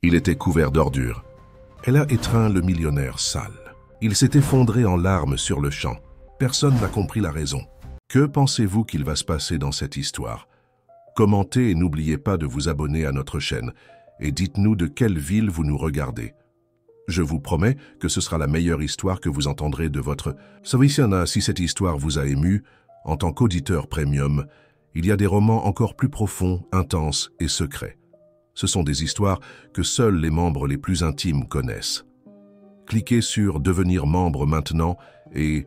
Il était couvert d'ordures. Elle a étreint le millionnaire sale. Il s'est effondré en larmes sur le champ. Personne n'a compris la raison. Que pensez-vous qu'il va se passer dans cette histoire? Commentez et n'oubliez pas de vous abonner à notre chaîne et dites-nous de quelle ville vous nous regardez. Je vous promets que ce sera la meilleure histoire que vous entendrez de votre... Saviciana, si cette histoire vous a ému, en tant qu'auditeur premium, il y a des romans encore plus profonds, intenses et secrets. Ce sont des histoires que seuls les membres les plus intimes connaissent. Cliquez sur « Devenir membre maintenant » et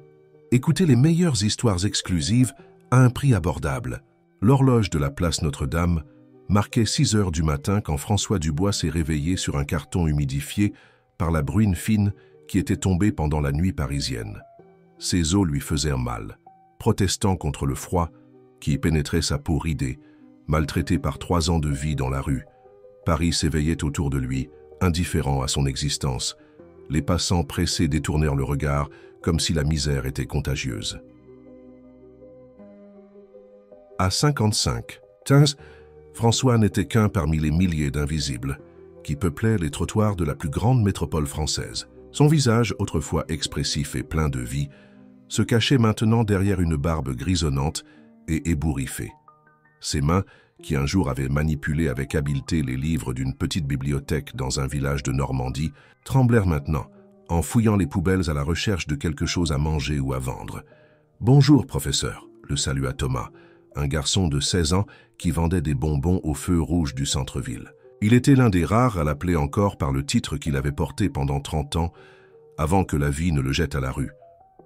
écoutez les meilleures histoires exclusives à un prix abordable. L'horloge de la place Notre-Dame marquait 6 heures du matin quand François Dubois s'est réveillé sur un carton humidifié par la bruine fine qui était tombée pendant la nuit parisienne. Ses os lui faisaient mal, protestant contre le froid qui pénétrait sa peau ridée, maltraité par 3 ans de vie dans la rue. Paris s'éveillait autour de lui, indifférent à son existence. Les passants pressés détournèrent le regard comme si la misère était contagieuse. À 55, François n'était qu'un parmi les milliers d'invisibles qui peuplaient les trottoirs de la plus grande métropole française. Son visage, autrefois expressif et plein de vie, se cachait maintenant derrière une barbe grisonnante et ébouriffée. Ses mains, qui un jour avaient manipulé avec habileté les livres d'une petite bibliothèque dans un village de Normandie, tremblèrent maintenant, en fouillant les poubelles à la recherche de quelque chose à manger ou à vendre. « Bonjour, professeur », le salua Thomas, un garçon de 16 ans qui vendait des bonbons au feu rouge du centre-ville. Il était l'un des rares à l'appeler encore par le titre qu'il avait porté pendant 30 ans, avant que la vie ne le jette à la rue.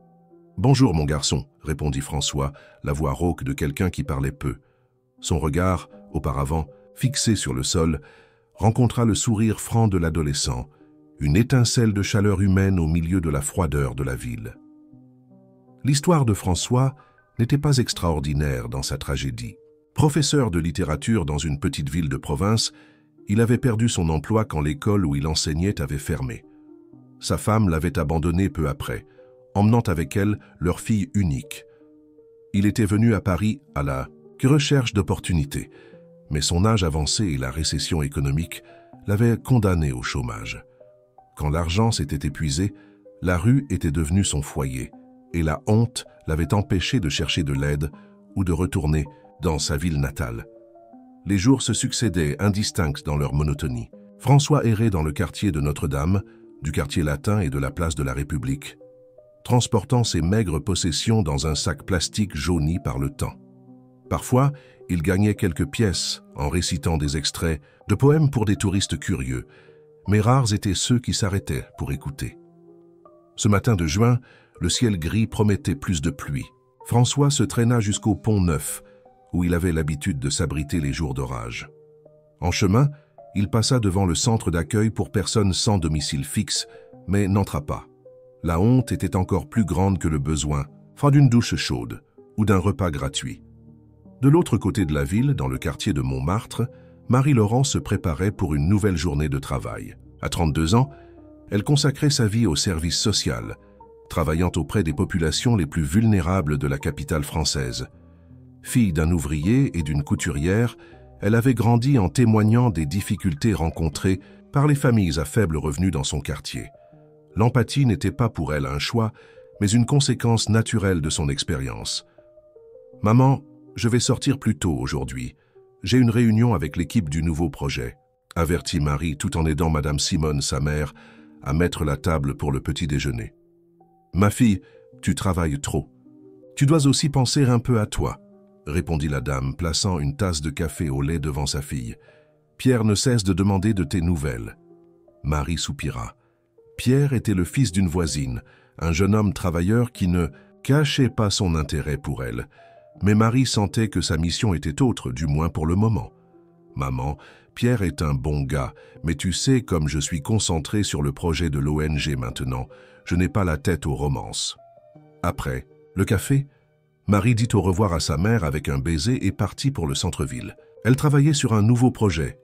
« Bonjour, mon garçon », répondit François, la voix rauque de quelqu'un qui parlait peu. Son regard, auparavant fixé sur le sol, rencontra le sourire franc de l'adolescent, une étincelle de chaleur humaine au milieu de la froideur de la ville. L'histoire de François n'était pas extraordinaire dans sa tragédie. Professeur de littérature dans une petite ville de province, il avait perdu son emploi quand l'école où il enseignait avait fermé. Sa femme l'avait abandonné peu après, emmenant avec elle leur fille unique. Il était venu à Paris à la recherche d'opportunités, mais son âge avancé et la récession économique l'avaient condamné au chômage. Quand l'argent s'était épuisé, la rue était devenue son foyer, et la honte l'avait empêché de chercher de l'aide ou de retourner dans sa ville natale. Les jours se succédaient indistincts dans leur monotonie. François errait dans le quartier de Notre-Dame, du quartier latin et de la place de la République, transportant ses maigres possessions dans un sac plastique jauni par le temps. Parfois, il gagnait quelques pièces en récitant des extraits de poèmes pour des touristes curieux, mais rares étaient ceux qui s'arrêtaient pour écouter. Ce matin de juin, le ciel gris promettait plus de pluie. François se traîna jusqu'au Pont Neuf, où il avait l'habitude de s'abriter les jours d'orage. En chemin, il passa devant le centre d'accueil pour personnes sans domicile fixe, mais n'entra pas. La honte était encore plus grande que le besoin, faute d'une douche chaude ou d'un repas gratuit. De l'autre côté de la ville, dans le quartier de Montmartre, Marie-Laurent se préparait pour une nouvelle journée de travail. À 32 ans, elle consacrait sa vie au service social, travaillant auprès des populations les plus vulnérables de la capitale française. Fille d'un ouvrier et d'une couturière, elle avait grandi en témoignant des difficultés rencontrées par les familles à faible revenu dans son quartier. L'empathie n'était pas pour elle un choix, mais une conséquence naturelle de son expérience. « Maman, je vais sortir plus tôt aujourd'hui. J'ai une réunion avec l'équipe du nouveau projet », avertit Marie tout en aidant Madame Simone, sa mère, à mettre la table pour le petit déjeuner. « Ma fille, tu travailles trop. Tu dois aussi penser un peu à toi, » répondit la dame, plaçant une tasse de café au lait devant sa fille. « Pierre ne cesse de demander de tes nouvelles. » Marie soupira. Pierre était le fils d'une voisine, un jeune homme travailleur qui ne cachait pas son intérêt pour elle. Mais Marie sentait que sa mission était autre, du moins pour le moment. « Maman, Pierre est un bon gars, mais tu sais, comme je suis concentré sur le projet de l'ONG maintenant, je n'ai pas la tête aux romances. » Après, le café, Marie dit au revoir à sa mère avec un baiser et partit pour le centre-ville. Elle travaillait sur un nouveau projet,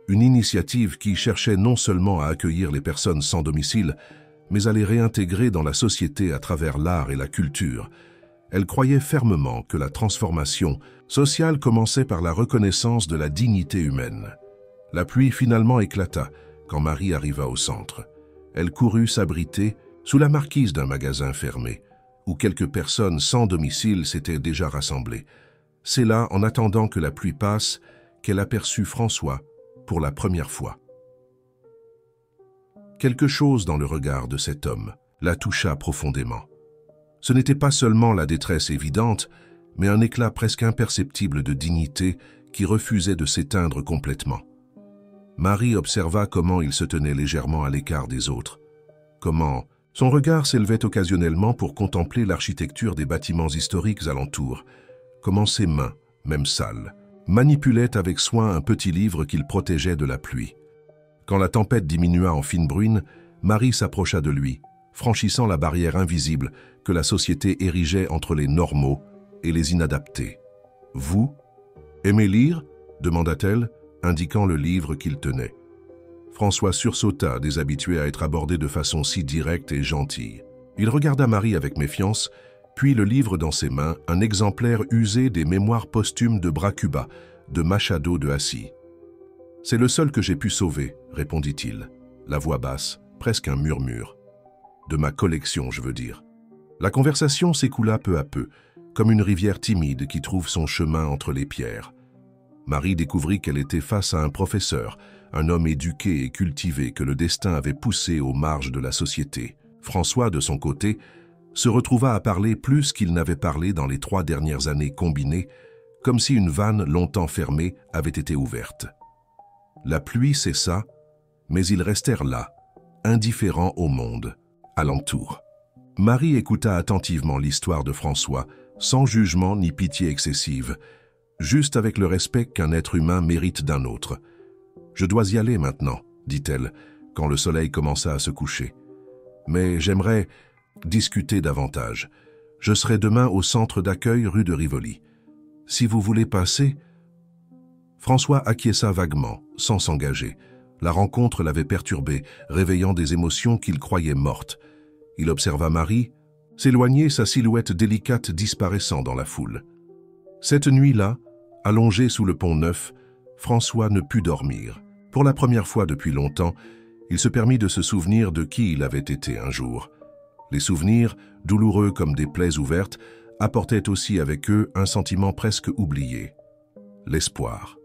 une initiative qui cherchait non seulement à accueillir les personnes sans domicile, mais à les réintégrer dans la société à travers l'art et la culture. Elle croyait fermement que la transformation sociale commençait par la reconnaissance de la dignité humaine. La pluie finalement éclata quand Marie arriva au centre. Elle courut s'abriter sous la marquise d'un magasin fermé, où quelques personnes sans domicile s'étaient déjà rassemblées. C'est là, en attendant que la pluie passe, qu'elle aperçut François pour la première fois. Quelque chose dans le regard de cet homme la toucha profondément. Ce n'était pas seulement la détresse évidente, mais un éclat presque imperceptible de dignité qui refusait de s'éteindre complètement. Marie observa comment il se tenait légèrement à l'écart des autres, comment son regard s'élevait occasionnellement pour contempler l'architecture des bâtiments historiques alentours, comment ses mains, même sales, manipulaient avec soin un petit livre qu'il protégeait de la pluie. Quand la tempête diminua en fine bruine, Marie s'approcha de lui, franchissant la barrière invisible que la société érigeait entre les normaux et les inadaptés. « Vous, aimez lire ?» demanda-t-elle, indiquant le livre qu'il tenait. François sursauta, déshabitué à être abordé de façon si directe et gentille. Il regarda Marie avec méfiance, puis le livre dans ses mains, un exemplaire usé des Mémoires posthumes de Bracuba, de Machado de Assis. « C'est le seul que j'ai pu sauver, » répondit-il, la voix basse, presque un murmure. « De ma collection, je veux dire. » La conversation s'écoula peu à peu, comme une rivière timide qui trouve son chemin entre les pierres. Marie découvrit qu'elle était face à un professeur, un homme éduqué et cultivé que le destin avait poussé aux marges de la société. François, de son côté, se retrouva à parler plus qu'il n'avait parlé dans les 3 dernières années combinées, comme si une vanne longtemps fermée avait été ouverte. La pluie cessa, mais ils restèrent là, indifférents au monde, alentour. Marie écouta attentivement l'histoire de François, sans jugement ni pitié excessive, juste avec le respect qu'un être humain mérite d'un autre. « Je dois y aller maintenant, » dit-elle, quand le soleil commença à se coucher. « Mais j'aimerais discuter davantage. Je serai demain au centre d'accueil rue de Rivoli. Si vous voulez passer... » François acquiesça vaguement, sans s'engager. La rencontre l'avait perturbé, réveillant des émotions qu'il croyait mortes. Il observa Marie s'éloigner, sa silhouette délicate disparaissant dans la foule. Cette nuit-là, allongé sous le pont Neuf, François ne put dormir. Pour la première fois depuis longtemps, il se permit de se souvenir de qui il avait été un jour. Les souvenirs, douloureux comme des plaies ouvertes, apportaient aussi avec eux un sentiment presque oublié. L'espoir.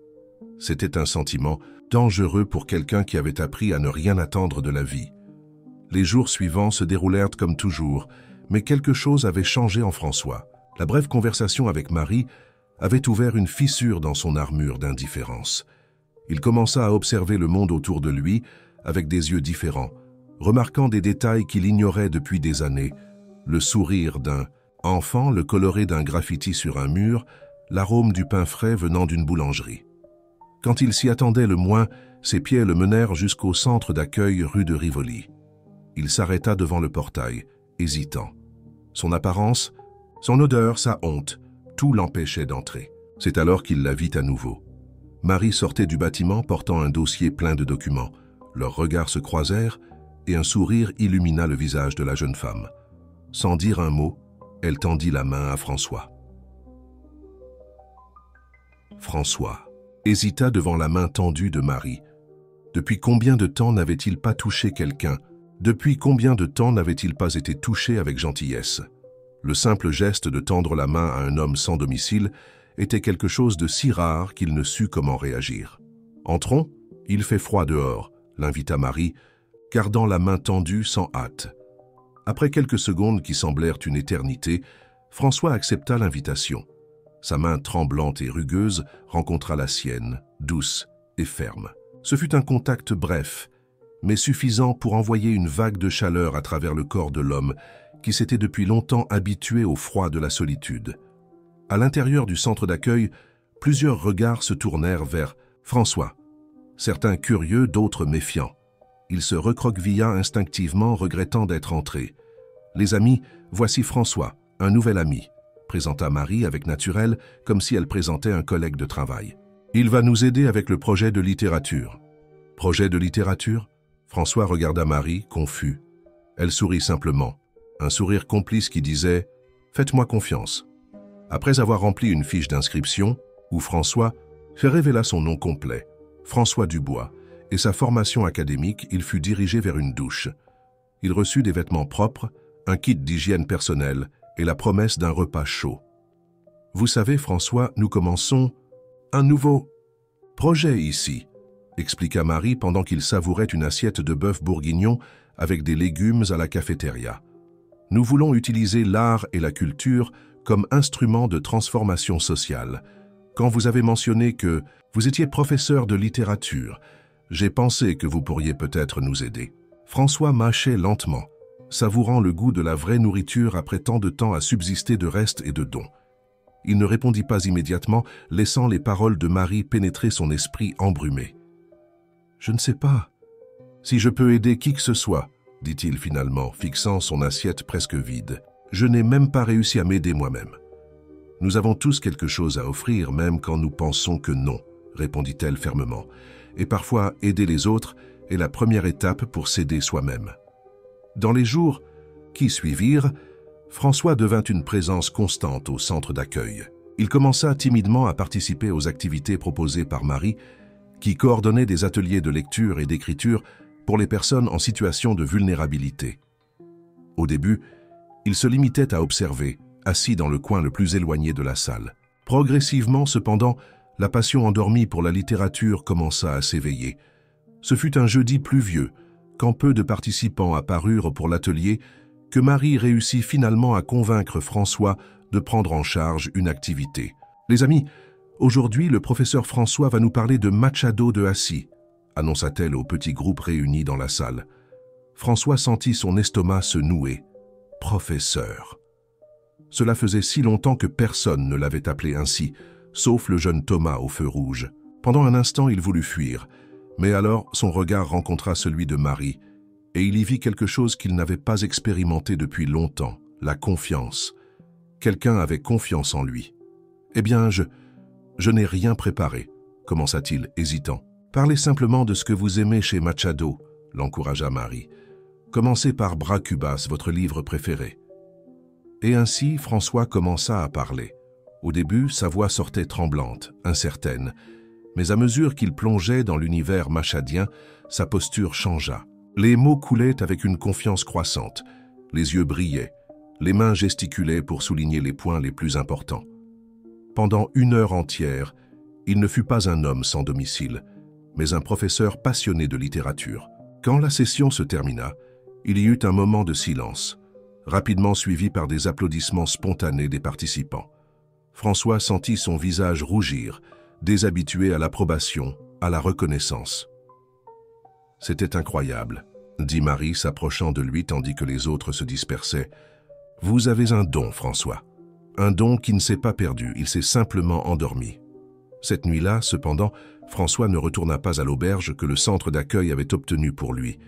C'était un sentiment dangereux pour quelqu'un qui avait appris à ne rien attendre de la vie. Les jours suivants se déroulèrent comme toujours, mais quelque chose avait changé en François. La brève conversation avec Marie avait ouvert une fissure dans son armure d'indifférence. Il commença à observer le monde autour de lui avec des yeux différents, remarquant des détails qu'il ignorait depuis des années, le sourire d'un enfant, le coloré d'un graffiti sur un mur, l'arôme du pain frais venant d'une boulangerie. Quand il s'y attendait le moins, ses pieds le menèrent jusqu'au centre d'accueil rue de Rivoli. Il s'arrêta devant le portail, hésitant. Son apparence, son odeur, sa honte, tout l'empêchait d'entrer. C'est alors qu'il la vit à nouveau. Marie sortait du bâtiment portant un dossier plein de documents. Leurs regards se croisèrent et un sourire illumina le visage de la jeune femme. Sans dire un mot, elle tendit la main à François. François hésita devant la main tendue de Marie. Depuis combien de temps n'avait-il pas touché quelqu'un? Depuis combien de temps n'avait-il pas été touché avec gentillesse? Le simple geste de tendre la main à un homme sans domicile était quelque chose de si rare qu'il ne sut comment réagir. « Entrons, il fait froid dehors », l'invita Marie, gardant la main tendue sans hâte. Après quelques secondes qui semblèrent une éternité, François accepta l'invitation. Sa main tremblante et rugueuse rencontra la sienne, douce et ferme. Ce fut un contact bref, mais suffisant pour envoyer une vague de chaleur à travers le corps de l'homme qui s'était depuis longtemps habitué au froid de la solitude. À l'intérieur du centre d'accueil, plusieurs regards se tournèrent vers François, certains curieux, d'autres méfiants. Il se recroquevilla instinctivement, regrettant d'être entré. « Les amis, voici François, un nouvel ami », présenta Marie avec naturel, comme si elle présentait un collègue de travail. « Il va nous aider avec le projet de littérature. » « Projet de littérature ?» François regarda Marie, confus. Elle sourit simplement, un sourire complice qui disait « Faites-moi confiance ». Après avoir rempli une fiche d'inscription, où François révéla son nom complet, François Dubois, et sa formation académique, il fut dirigé vers une douche. Il reçut des vêtements propres, un kit d'hygiène personnelle et la promesse d'un repas chaud. « Vous savez, François, nous commençons un nouveau projet ici », expliqua Marie pendant qu'il savourait une assiette de bœuf bourguignon avec des légumes à la cafétéria. « Nous voulons utiliser l'art et la culture comme instrument de transformation sociale. Quand vous avez mentionné que vous étiez professeur de littérature, j'ai pensé que vous pourriez peut-être nous aider. » François mâchait lentement, savourant le goût de la vraie nourriture après tant de temps à subsister de restes et de dons. Il ne répondit pas immédiatement, laissant les paroles de Marie pénétrer son esprit embrumé. « Je ne sais pas si je peux aider qui que ce soit, » dit-il finalement, fixant son assiette presque vide. « Je n'ai même pas réussi à m'aider moi-même. »« Nous avons tous quelque chose à offrir, même quand nous pensons que non, » répondit-elle fermement. « Et parfois, aider les autres est la première étape pour s'aider soi-même. » Dans les jours qui suivirent, François devint une présence constante au centre d'accueil. Il commença timidement à participer aux activités proposées par Marie, qui coordonnait des ateliers de lecture et d'écriture pour les personnes en situation de vulnérabilité. Au début, il se limitait à observer, assis dans le coin le plus éloigné de la salle. Progressivement, cependant, la passion endormie pour la littérature commença à s'éveiller. Ce fut un jeudi pluvieux, quand peu de participants apparurent pour l'atelier, que Marie réussit finalement à convaincre François de prendre en charge une activité. « Les amis, aujourd'hui, le professeur François va nous parler de Machado de Assis », annonça-t-elle au petit groupe réuni dans la salle. François sentit son estomac se nouer. « Professeur ». Cela faisait si longtemps que personne ne l'avait appelé ainsi, sauf le jeune Thomas au feu rouge. Pendant un instant, il voulut fuir, mais alors son regard rencontra celui de Marie, et il y vit quelque chose qu'il n'avait pas expérimenté depuis longtemps, la confiance. Quelqu'un avait confiance en lui. « Eh bien, je n'ai rien préparé », commença-t-il, hésitant. « Parlez simplement de ce que vous aimez chez Machado », l'encouragea Marie. « Commencez par Bras Cubas, votre livre préféré. » Et ainsi, François commença à parler. Au début, sa voix sortait tremblante, incertaine, mais à mesure qu'il plongeait dans l'univers machadien, sa posture changea. Les mots coulaient avec une confiance croissante, les yeux brillaient, les mains gesticulaient pour souligner les points les plus importants. Pendant 1 heure entière, il ne fut pas un homme sans domicile, mais un professeur passionné de littérature. Quand la session se termina, il y eut un moment de silence, rapidement suivi par des applaudissements spontanés des participants. François sentit son visage rougir, déshabitué à l'approbation, à la reconnaissance. « C'était incroyable », dit Marie s'approchant de lui tandis que les autres se dispersaient. « Vous avez un don, François. Un don qui ne s'est pas perdu, il s'est simplement endormi. » Cette nuit-là, cependant, François ne retourna pas à l'auberge que le centre d'accueil avait obtenue pour lui.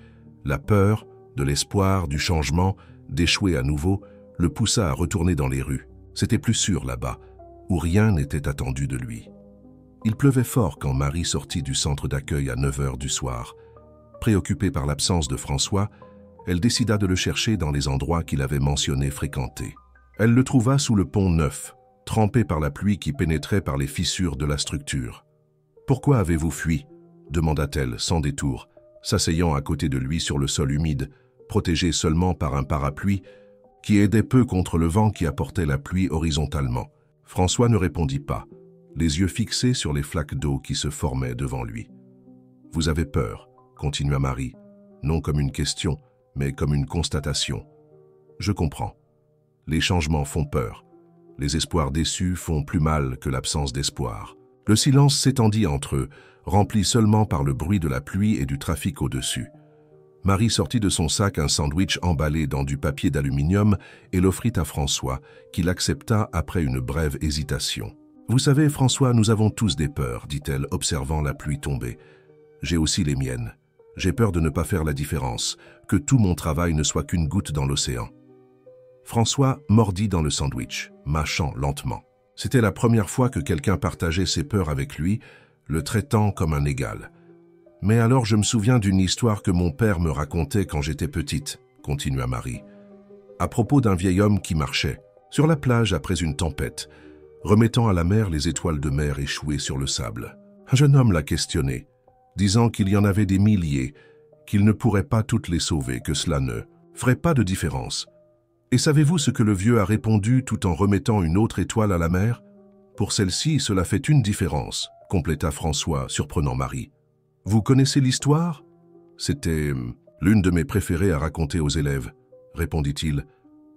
La peur, de l'espoir, du changement, d'échouer à nouveau, le poussa à retourner dans les rues. C'était plus sûr là-bas, où rien n'était attendu de lui. Il pleuvait fort quand Marie sortit du centre d'accueil à 9 heures du soir. Préoccupée par l'absence de François, elle décida de le chercher dans les endroits qu'il avait mentionnés fréquenter. Elle le trouva sous le pont Neuf, trempé par la pluie qui pénétrait par les fissures de la structure. « Pourquoi avez-vous fui ?» demanda-t-elle sans détour, s'asseyant à côté de lui sur le sol humide, protégé seulement par un parapluie qui aidait peu contre le vent qui apportait la pluie horizontalement. François ne répondit pas, les yeux fixés sur les flaques d'eau qui se formaient devant lui. « Vous avez peur », continua Marie, non comme une question, mais comme une constatation. « Je comprends. Les changements font peur. Les espoirs déçus font plus mal que l'absence d'espoir. » Le silence s'étendit entre eux, rempli seulement par le bruit de la pluie et du trafic au-dessus. Marie sortit de son sac un sandwich emballé dans du papier d'aluminium et l'offrit à François, qui l'accepta après une brève hésitation. « Vous savez, François, nous avons tous des peurs, » dit-elle, observant la pluie tomber. « J'ai aussi les miennes. J'ai peur de ne pas faire la différence, que tout mon travail ne soit qu'une goutte dans l'océan. » François mordit dans le sandwich, mâchant lentement. C'était la première fois que quelqu'un partageait ses peurs avec lui, le traitant comme un égal. « Mais alors je me souviens d'une histoire que mon père me racontait quand j'étais petite, » continua Marie, « à propos d'un vieil homme qui marchait, sur la plage après une tempête, remettant à la mer les étoiles de mer échouées sur le sable. Un jeune homme l'a questionné, disant qu'il y en avait des milliers, qu'il ne pourrait pas toutes les sauver, que cela ne ferait pas de différence. Et savez-vous ce que le vieux a répondu tout en remettant une autre étoile à la mer? Pour celle-ci, cela fait une différence, compléta François, surprenant Marie. Vous connaissez l'histoire? C'était l'une de mes préférées à raconter aux élèves, répondit-il,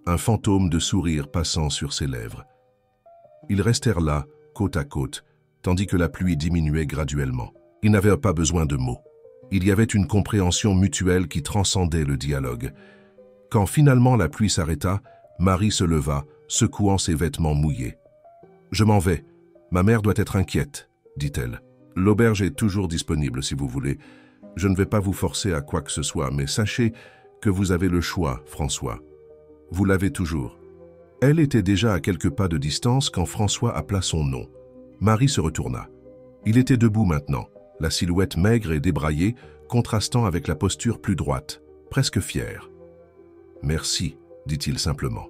un fantôme de sourire passant sur ses lèvres. Ils restèrent là, côte à côte, tandis que la pluie diminuait graduellement. Ils n'avaient pas besoin de mots. Il y avait une compréhension mutuelle qui transcendait le dialogue. Quand finalement la pluie s'arrêta, Marie se leva, secouant ses vêtements mouillés. « Je m'en vais. Ma mère doit être inquiète, dit-elle. L'auberge est toujours disponible si vous voulez. Je ne vais pas vous forcer à quoi que ce soit, mais sachez que vous avez le choix, François. Vous l'avez toujours. » Elle était déjà à quelques pas de distance quand François appela son nom. Marie se retourna. Il était debout maintenant, la silhouette maigre et débraillée, contrastant avec la posture plus droite, presque fière. « Merci, dit-il simplement. »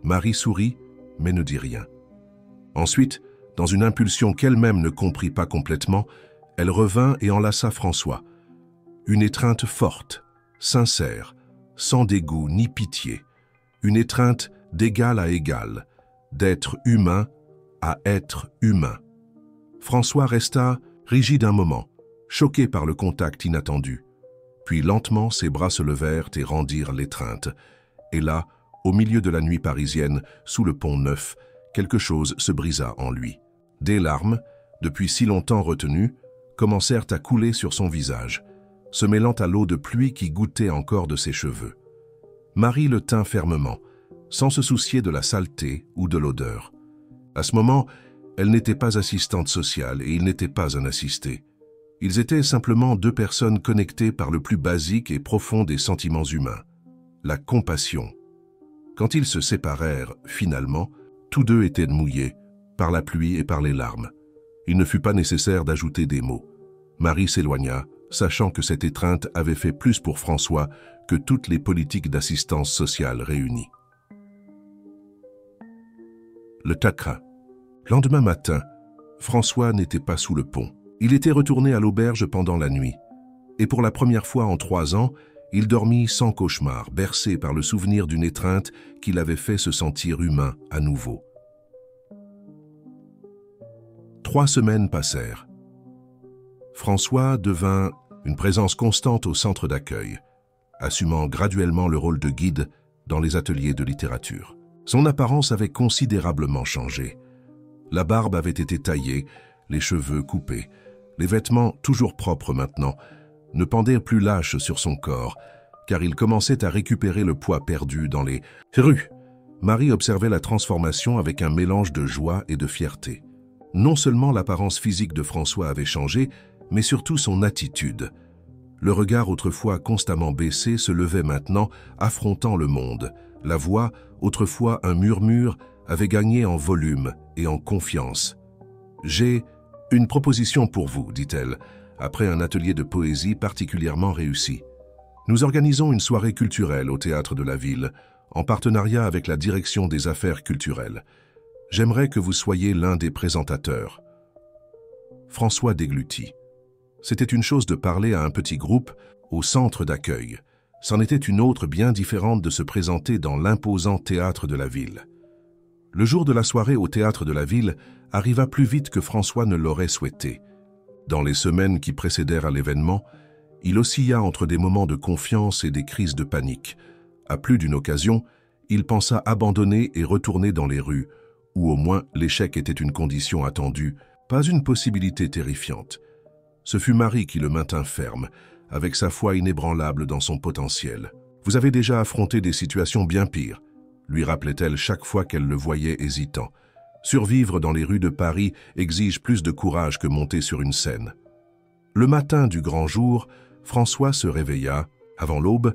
Marie sourit, mais ne dit rien. Ensuite, dans une impulsion qu'elle-même ne comprit pas complètement, elle revint et enlaça François. Une étreinte forte, sincère, sans dégoût ni pitié. Une étreinte d'égal à égal, d'être humain à être humain. François resta rigide un moment, choqué par le contact inattendu. Puis lentement, ses bras se levèrent et rendirent l'étreinte. Et là, au milieu de la nuit parisienne, sous le pont Neuf, quelque chose se brisa en lui. Des larmes, depuis si longtemps retenues, commencèrent à couler sur son visage, se mêlant à l'eau de pluie qui gouttait encore de ses cheveux. Marie le tint fermement, sans se soucier de la saleté ou de l'odeur. À ce moment, elle n'était pas assistante sociale et il n'était pas un assisté. Ils étaient simplement deux personnes connectées par le plus basique et profond des sentiments humains, la compassion. Quand ils se séparèrent, finalement, tous deux étaient mouillés, par la pluie et par les larmes. Il ne fut pas nécessaire d'ajouter des mots. Marie s'éloigna, sachant que cette étreinte avait fait plus pour François que toutes les politiques d'assistance sociale réunies. Le Tacra. Lendemain matin, François n'était pas sous le pont. Il était retourné à l'auberge pendant la nuit. Et pour la première fois en 3 ans, il dormit sans cauchemar, bercé par le souvenir d'une étreinte qui l'avait fait se sentir humain à nouveau. 3 semaines passèrent. François devint une présence constante au centre d'accueil, assumant graduellement le rôle de guide dans les ateliers de littérature. Son apparence avait considérablement changé. La barbe avait été taillée, les cheveux coupés. Les vêtements, toujours propres maintenant, ne pendaient plus lâches sur son corps, car il commençait à récupérer le poids perdu dans les rues. Marie observait la transformation avec un mélange de joie et de fierté. Non seulement l'apparence physique de François avait changé, mais surtout son attitude. Le regard autrefois constamment baissé se levait maintenant, affrontant le monde. La voix, autrefois un murmure, avait gagné en volume et en confiance. « J'ai une proposition pour vous, dit-elle, après un atelier de poésie particulièrement réussi. Nous organisons une soirée culturelle au Théâtre de la Ville, en partenariat avec la Direction des Affaires culturelles. J'aimerais que vous soyez l'un des présentateurs. » François déglutit. C'était une chose de parler à un petit groupe au centre d'accueil. C'en était une autre bien différente de se présenter dans l'imposant Théâtre de la Ville. Le jour de la soirée au Théâtre de la Ville arriva plus vite que François ne l'aurait souhaité. Dans les semaines qui précédèrent à l'événement, il oscilla entre des moments de confiance et des crises de panique. À plus d'une occasion, il pensa abandonner et retourner dans les rues, où au moins l'échec était une condition attendue, pas une possibilité terrifiante. Ce fut Marie qui le maintint ferme, avec sa foi inébranlable dans son potentiel. « Vous avez déjà affronté des situations bien pires », lui rappelait-elle chaque fois qu'elle le voyait hésitant. « Survivre dans les rues de Paris exige plus de courage que monter sur une scène. » Le matin du grand jour, François se réveilla, avant l'aube,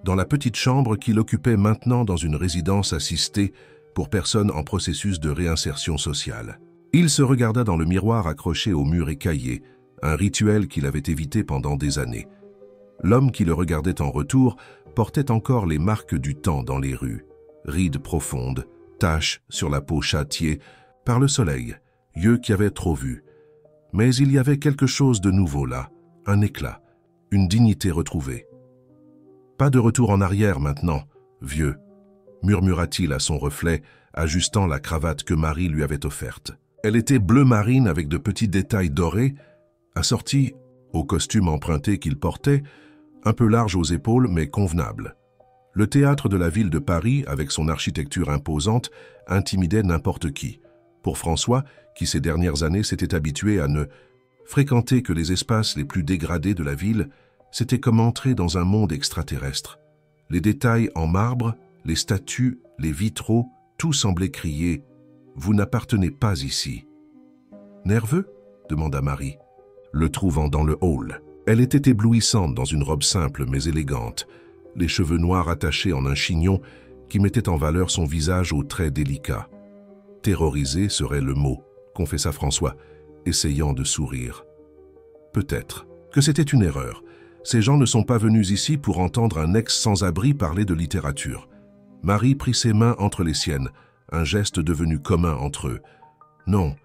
dans la petite chambre qu'il occupait maintenant dans une résidence assistée pour personnes en processus de réinsertion sociale. Il se regarda dans le miroir accroché au mur écaillé, un rituel qu'il avait évité pendant des années. L'homme qui le regardait en retour portait encore les marques du temps dans les rues. Rides profondes, taches sur la peau châtiée par le soleil, yeux qui avaient trop vu. Mais il y avait quelque chose de nouveau là, un éclat, une dignité retrouvée. « Pas de retour en arrière maintenant, vieux », murmura-t-il à son reflet, ajustant la cravate que Marie lui avait offerte. Elle était bleu marine avec de petits détails dorés, assortis au costume emprunté qu'il portait, un peu large aux épaules mais convenable. Le théâtre de la ville de Paris, avec son architecture imposante, intimidait n'importe qui. Pour François, qui ces dernières années s'était habitué à ne fréquenter que les espaces les plus dégradés de la ville, c'était comme entrer dans un monde extraterrestre. Les détails en marbre, les statues, les vitraux, tout semblait crier « Vous n'appartenez pas ici ». « Nerveux ?» demanda Marie, le trouvant dans le hall. Elle était éblouissante dans une robe simple mais élégante, les cheveux noirs attachés en un chignon qui mettait en valeur son visage aux traits délicats. « Terrorisé serait le mot », confessa François, essayant de sourire. Peut-être que c'était une erreur. Ces gens ne sont pas venus ici pour entendre un ex-sans-abri parler de littérature. Marie prit ses mains entre les siennes, un geste devenu commun entre eux. Non,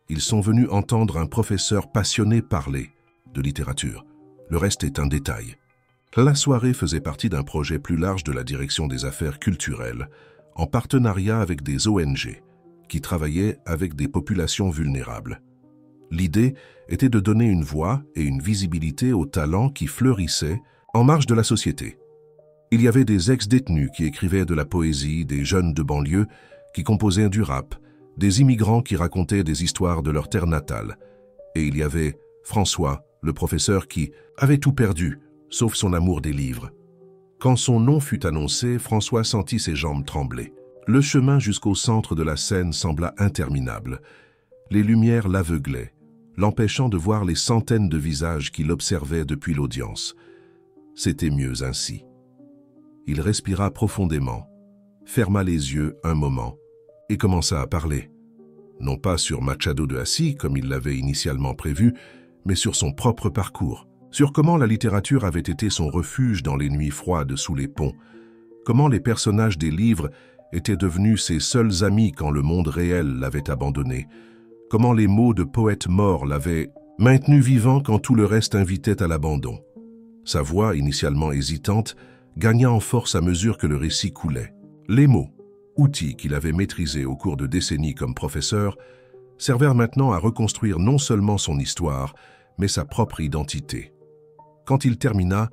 ils sont venus entendre un professeur passionné parler de littérature. Le reste est un détail. La soirée faisait partie d'un projet plus large de la Direction des Affaires culturelles, en partenariat avec des ONG, qui travaillaient avec des populations vulnérables. L'idée était de donner une voix et une visibilité aux talents qui fleurissaient en marge de la société. Il y avait des ex-détenus qui écrivaient de la poésie, des jeunes de banlieue qui composaient du rap, des immigrants qui racontaient des histoires de leur terre natale. Et il y avait François, le professeur qui avait tout perdu, sauf son amour des livres. Quand son nom fut annoncé, François sentit ses jambes trembler. Le chemin jusqu'au centre de la scène sembla interminable. Les lumières l'aveuglaient, l'empêchant de voir les centaines de visages qu'il observait depuis l'audience. C'était mieux ainsi. Il respira profondément, ferma les yeux un moment et commença à parler. Non pas sur Machado de Assis, comme il l'avait initialement prévu, mais sur son propre parcours, sur comment la littérature avait été son refuge dans les nuits froides sous les ponts, comment les personnages des livres étaient devenus ses seuls amis quand le monde réel l'avait abandonné, comment les mots de poètes morts l'avaient maintenu vivant quand tout le reste invitait à l'abandon. Sa voix, initialement hésitante, gagna en force à mesure que le récit coulait. Les mots, outils qu'il avait maîtrisés au cours de décennies comme professeur, servirent maintenant à reconstruire non seulement son histoire, mais sa propre identité. Quand il termina,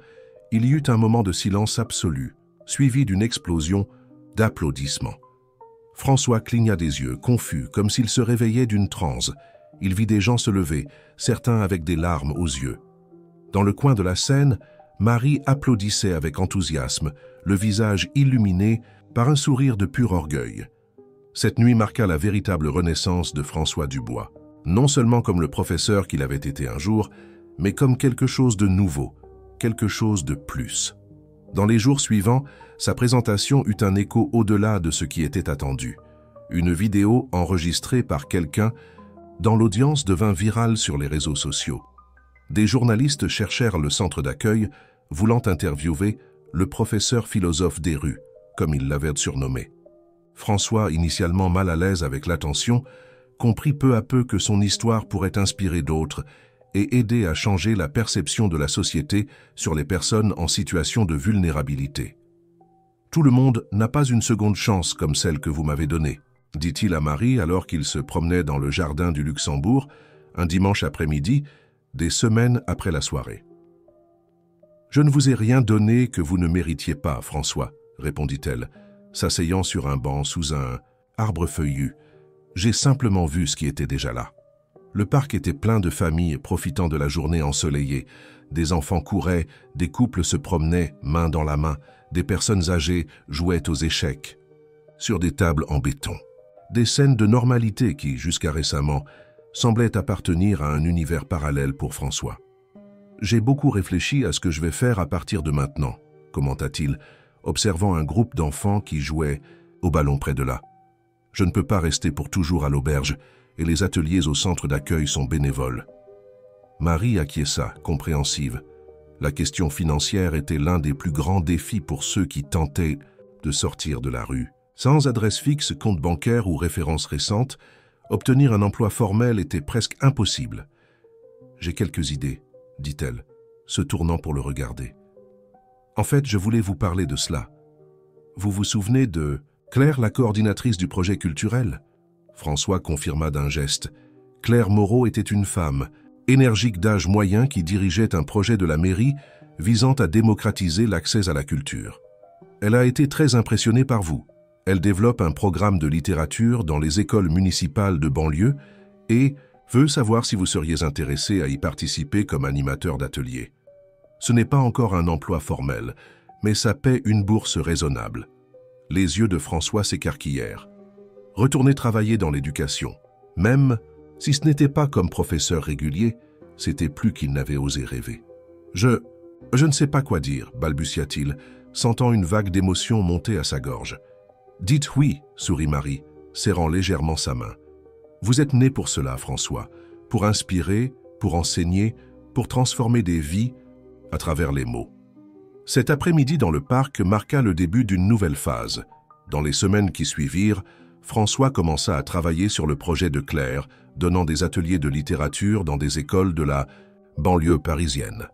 il y eut un moment de silence absolu, suivi d'une explosion d'applaudissements. François cligna des yeux, confus, comme s'il se réveillait d'une transe. Il vit des gens se lever, certains avec des larmes aux yeux. Dans le coin de la scène, Marie applaudissait avec enthousiasme, le visage illuminé par un sourire de pur orgueil. Cette nuit marqua la véritable renaissance de François Dubois, non seulement comme le professeur qu'il avait été un jour, mais comme quelque chose de nouveau, quelque chose de plus. Dans les jours suivants, sa présentation eut un écho au-delà de ce qui était attendu. Une vidéo enregistrée par quelqu'un dans l'audience devint virale sur les réseaux sociaux. Des journalistes cherchèrent le centre d'accueil, voulant interviewer le professeur philosophe des rues, comme il l'avait surnommé. François, initialement mal à l'aise avec l'attention, comprit peu à peu que son histoire pourrait inspirer d'autres et aider à changer la perception de la société sur les personnes en situation de vulnérabilité. « Tout le monde n'a pas une seconde chance comme celle que vous m'avez donnée », dit-il à Marie alors qu'il se promenait dans le jardin du Luxembourg, un dimanche après-midi, des semaines après la soirée. « Je ne vous ai rien donné que vous ne méritiez pas, François, » répondit-elle, s'asseyant sur un banc sous un arbre feuillu. « J'ai simplement vu ce qui était déjà là. » Le parc était plein de familles profitant de la journée ensoleillée. Des enfants couraient, des couples se promenaient, main dans la main, des personnes âgées jouaient aux échecs, sur des tables en béton. Des scènes de normalité qui, jusqu'à récemment, semblaient appartenir à un univers parallèle pour François. « J'ai beaucoup réfléchi à ce que je vais faire à partir de maintenant », commenta-t-il, observant un groupe d'enfants qui jouaient au ballon près de là. « Je ne peux pas rester pour toujours à l'auberge, et les ateliers au centre d'accueil sont bénévoles. » Marie acquiesça, compréhensive. La question financière était l'un des plus grands défis pour ceux qui tentaient de sortir de la rue. Sans adresse fixe, compte bancaire ou référence récente, obtenir un emploi formel était presque impossible. J'ai quelques idées, dit-elle, se tournant pour le regarder. En fait, je voulais vous parler de cela. Vous vous souvenez de Claire, la coordinatrice du projet culturel? François confirma d'un geste. Claire Moreau était une femme, énergique d'âge moyen qui dirigeait un projet de la mairie visant à démocratiser l'accès à la culture. Elle a été très impressionnée par vous. Elle développe un programme de littérature dans les écoles municipales de banlieue et veut savoir si vous seriez intéressé à y participer comme animateur d'atelier. Ce n'est pas encore un emploi formel, mais ça paie une bourse raisonnable. Les yeux de François s'écarquillèrent. Retourner travailler dans l'éducation, même si ce n'était pas comme professeur régulier, c'était plus qu'il n'avait osé rêver. Je ne sais pas quoi dire, balbutia-t-il, sentant une vague d'émotion monter à sa gorge. Dites oui, sourit Marie, serrant légèrement sa main. Vous êtes né pour cela, François, pour inspirer, pour enseigner, pour transformer des vies à travers les mots. Cet après-midi dans le parc marqua le début d'une nouvelle phase. Dans les semaines qui suivirent, François commença à travailler sur le projet de Claire, donnant des ateliers de littérature dans des écoles de la banlieue parisienne.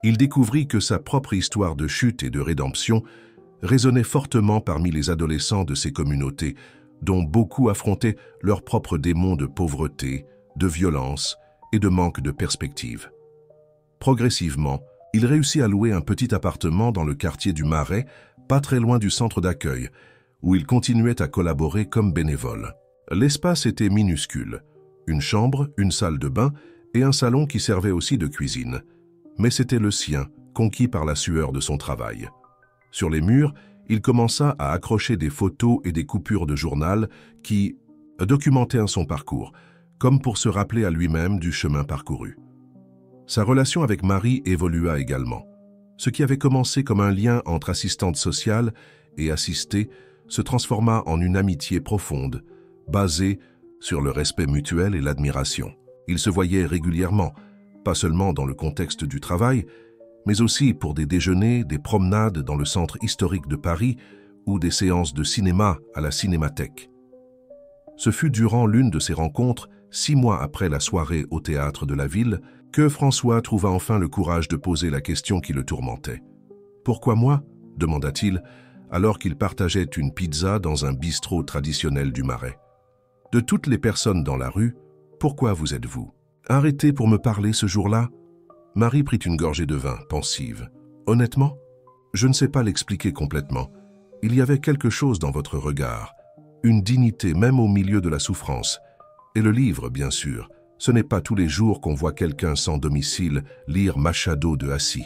Il découvrit que sa propre histoire de chute et de rédemption résonnait fortement parmi les adolescents de ces communautés, dont beaucoup affrontaient leurs propres démons de pauvreté, de violence et de manque de perspective. Progressivement, il réussit à louer un petit appartement dans le quartier du Marais, pas très loin du centre d'accueil, où il continuait à collaborer comme bénévole. L'espace était minuscule, une chambre, une salle de bain et un salon qui servait aussi de cuisine. Mais c'était le sien, conquis par la sueur de son travail. Sur les murs, il commença à accrocher des photos et des coupures de journal qui documentaient son parcours, comme pour se rappeler à lui-même du chemin parcouru. Sa relation avec Marie évolua également. Ce qui avait commencé comme un lien entre assistante sociale et assistée se transforma en une amitié profonde, basée sur le respect mutuel et l'admiration. Ils se voyaient régulièrement, pas seulement dans le contexte du travail, mais aussi pour des déjeuners, des promenades dans le centre historique de Paris ou des séances de cinéma à la Cinémathèque. Ce fut durant l'une de ces rencontres, 6 mois après la soirée au théâtre de la ville, que François trouva enfin le courage de poser la question qui le tourmentait. « Pourquoi moi ?» demanda-t-il, alors qu'il partageait une pizza dans un bistrot traditionnel du Marais. « De toutes les personnes dans la rue, pourquoi vous êtes-vous arrêté pour me parler ce jour-là ?» Marie prit une gorgée de vin, pensive. « Honnêtement, je ne sais pas l'expliquer complètement. Il y avait quelque chose dans votre regard, une dignité même au milieu de la souffrance. Et le livre, bien sûr. Ce n'est pas tous les jours qu'on voit quelqu'un sans domicile lire Machado de Hassi. »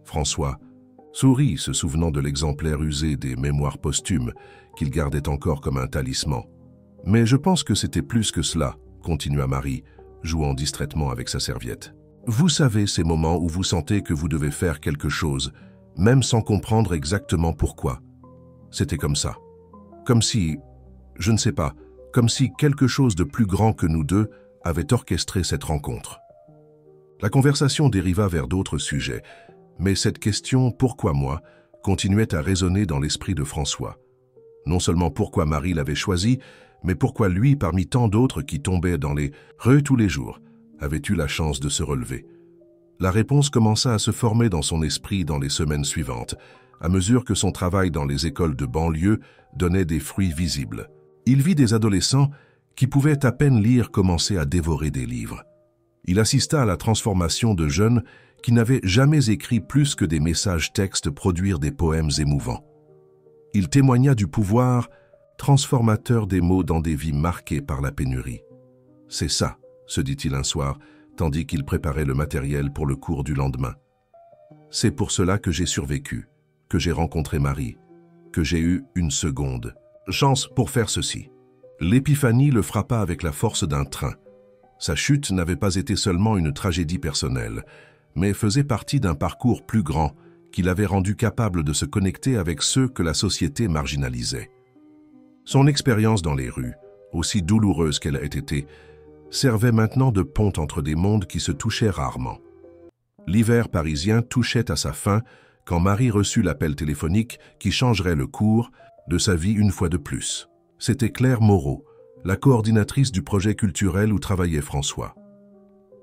François sourit, se souvenant de l'exemplaire usé des Mémoires posthumes qu'il gardait encore comme un talisman. « Mais je pense que c'était plus que cela, » continua Marie, jouant distraitement avec sa serviette. « Vous savez ces moments où vous sentez que vous devez faire quelque chose, même sans comprendre exactement pourquoi. C'était comme ça. Comme si, je ne sais pas, comme si quelque chose de plus grand que nous deux avait orchestré cette rencontre. » La conversation dériva vers d'autres sujets, mais cette question « pourquoi moi ?» continuait à résonner dans l'esprit de François. Non seulement pourquoi Marie l'avait choisi, mais pourquoi lui, parmi tant d'autres qui tombaient dans les rues tous les jours, avait eu la chance de se relever. La réponse commença à se former dans son esprit dans les semaines suivantes, à mesure que son travail dans les écoles de banlieue donnait des fruits visibles. Il vit des adolescents qui pouvaient à peine lire commencer à dévorer des livres. Il assista à la transformation de jeunes qui n'avaient jamais écrit plus que des messages textes produire des poèmes émouvants. Il témoigna du pouvoir transformateur des mots dans des vies marquées par la pénurie. « C'est ça », se dit-il un soir, tandis qu'il préparait le matériel pour le cours du lendemain. « C'est pour cela que j'ai survécu, que j'ai rencontré Marie, que j'ai eu une seconde chance pour faire ceci. » L'épiphanie le frappa avec la force d'un train. Sa chute n'avait pas été seulement une tragédie personnelle, mais faisait partie d'un parcours plus grand qui l'avait rendu capable de se connecter avec ceux que la société marginalisait. Son expérience dans les rues, aussi douloureuse qu'elle ait été, servait maintenant de pont entre des mondes qui se touchaient rarement. L'hiver parisien touchait à sa fin quand Marie reçut l'appel téléphonique qui changerait le cours de sa vie une fois de plus. C'était Claire Moreau, la coordinatrice du projet culturel où travaillait François.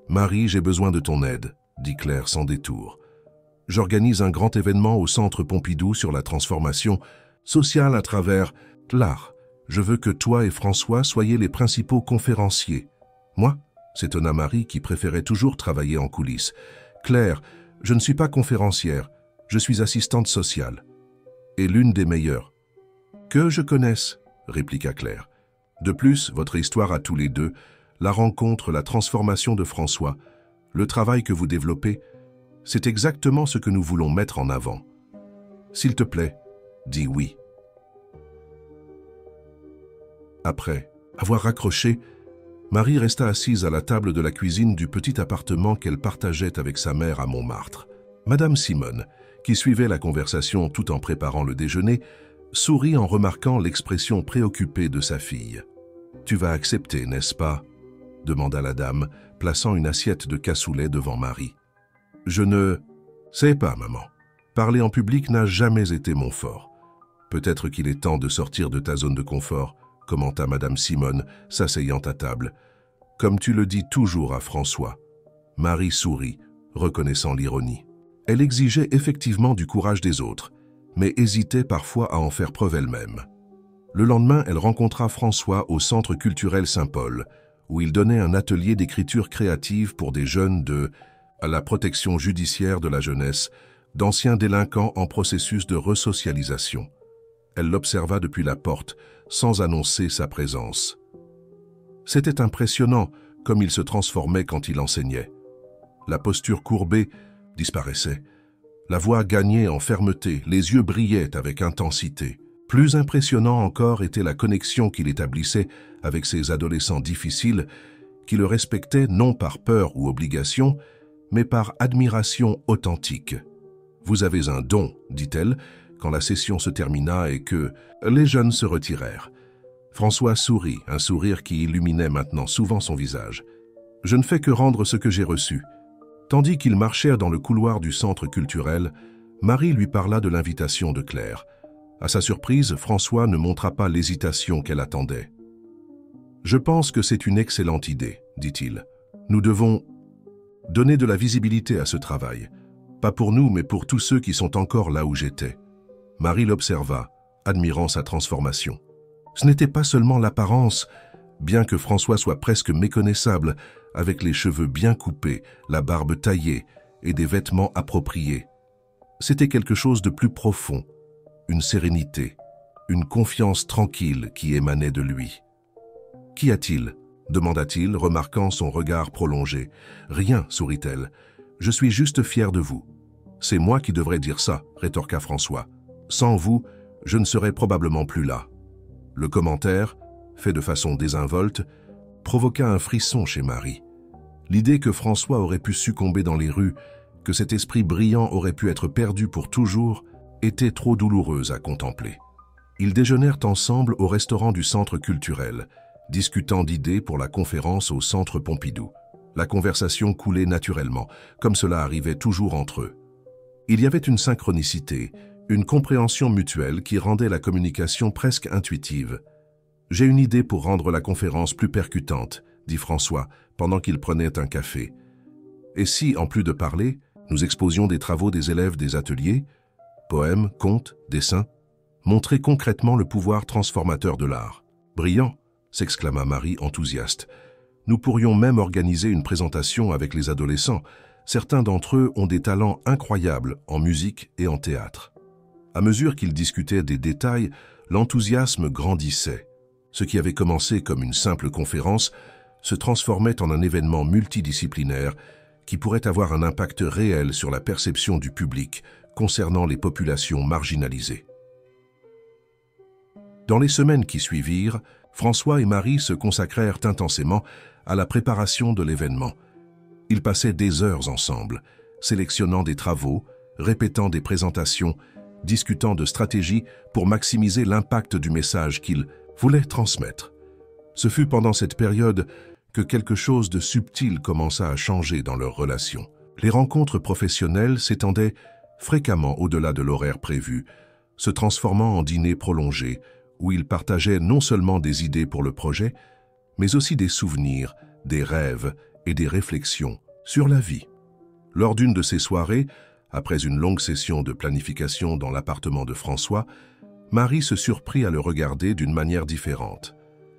« Marie, j'ai besoin de ton aide », dit Claire sans détour. « J'organise un grand événement au Centre Pompidou sur la transformation sociale à travers l'art. Je veux que toi et François soyez les principaux conférenciers. » « Moi ?» s'étonna Marie qui préférait toujours travailler en coulisses. « Claire, je ne suis pas conférencière, je suis assistante sociale. Et l'une des meilleures. »« Que je connaisse », répliqua Claire. « De plus, votre histoire à tous les deux, la rencontre, la transformation de François, le travail que vous développez, c'est exactement ce que nous voulons mettre en avant. S'il te plaît, dis oui. » Après avoir raccroché, Marie resta assise à la table de la cuisine du petit appartement qu'elle partageait avec sa mère à Montmartre. Madame Simone, qui suivait la conversation tout en préparant le déjeuner, sourit en remarquant l'expression préoccupée de sa fille. « Tu vas accepter, n'est-ce pas ?» demanda la dame, plaçant une assiette de cassoulet devant Marie. « Je ne sais pas, maman. Parler en public n'a jamais été mon fort. Peut-être qu'il est temps de sortir de ta zone de confort, » commenta Madame Simone, s'asseyant à table. « Comme tu le dis toujours à François. » Marie sourit, reconnaissant l'ironie. Elle exigeait effectivement du courage des autres, mais hésitait parfois à en faire preuve elle-même. Le lendemain, elle rencontra François au Centre culturel Saint-Paul, où il donnait un atelier d'écriture créative pour des jeunes à la protection judiciaire de la jeunesse, d'anciens délinquants en processus de resocialisation. Elle l'observa depuis la porte, sans annoncer sa présence. C'était impressionnant comme il se transformait quand il enseignait. La posture courbée disparaissait. La voix gagnait en fermeté, les yeux brillaient avec intensité. Plus impressionnant encore était la connexion qu'il établissait avec ces adolescents difficiles qui le respectaient non par peur ou obligation, mais par admiration authentique. « Vous avez un don », dit-elle, quand la session se termina et que les jeunes se retirèrent. François sourit, un sourire qui illuminait maintenant souvent son visage. « Je ne fais que rendre ce que j'ai reçu. » Tandis qu'ils marchèrent dans le couloir du centre culturel, Marie lui parla de l'invitation de Claire. À sa surprise, François ne montra pas l'hésitation qu'elle attendait. « Je pense que c'est une excellente idée, » dit-il. « Nous devons donner de la visibilité à ce travail. Pas pour nous, mais pour tous ceux qui sont encore là où j'étais. » Marie l'observa, admirant sa transformation. Ce n'était pas seulement l'apparence, bien que François soit presque méconnaissable, avec les cheveux bien coupés, la barbe taillée et des vêtements appropriés. C'était quelque chose de plus profond, une sérénité, une confiance tranquille qui émanait de lui. « Qu'y a-t-il » demanda-t-il, remarquant son regard prolongé. « Rien, sourit-elle. Je suis juste fier de vous. »« C'est moi qui devrais dire ça, » rétorqua François. « Sans vous, je ne serais probablement plus là. » Le commentaire, fait de façon désinvolte, provoqua un frisson chez Marie. L'idée que François aurait pu succomber dans les rues, que cet esprit brillant aurait pu être perdu pour toujours, était trop douloureuse à contempler. Ils déjeunèrent ensemble au restaurant du centre culturel, discutant d'idées pour la conférence au Centre Pompidou. La conversation coulait naturellement, comme cela arrivait toujours entre eux. Il y avait une synchronicité, une compréhension mutuelle qui rendait la communication presque intuitive. « J'ai une idée pour rendre la conférence plus percutante, » dit François, pendant qu'il prenait un café. « Et si, en plus de parler, nous exposions des travaux des élèves des ateliers, poèmes, contes, dessins, montrer concrètement le pouvoir transformateur de l'art. »« Brillant !» s'exclama Marie enthousiaste. « Nous pourrions même organiser une présentation avec les adolescents. Certains d'entre eux ont des talents incroyables en musique et en théâtre. » À mesure qu'ils discutaient des détails, l'enthousiasme grandissait. Ce qui avait commencé comme une simple conférence se transformait en un événement multidisciplinaire qui pourrait avoir un impact réel sur la perception du public concernant les populations marginalisées. Dans les semaines qui suivirent, François et Marie se consacrèrent intensément à la préparation de l'événement. Ils passaient des heures ensemble, sélectionnant des travaux, répétant des présentations, discutant de stratégies pour maximiser l'impact du message qu'ils voulaient transmettre. Ce fut pendant cette période que quelque chose de subtil commença à changer dans leurs relations. Les rencontres professionnelles s'étendaient fréquemment au-delà de l'horaire prévu, se transformant en dîners prolongés, où ils partageaient non seulement des idées pour le projet, mais aussi des souvenirs, des rêves et des réflexions sur la vie. Lors d'une de ces soirées, après une longue session de planification dans l'appartement de François, Marie se surprit à le regarder d'une manière différente.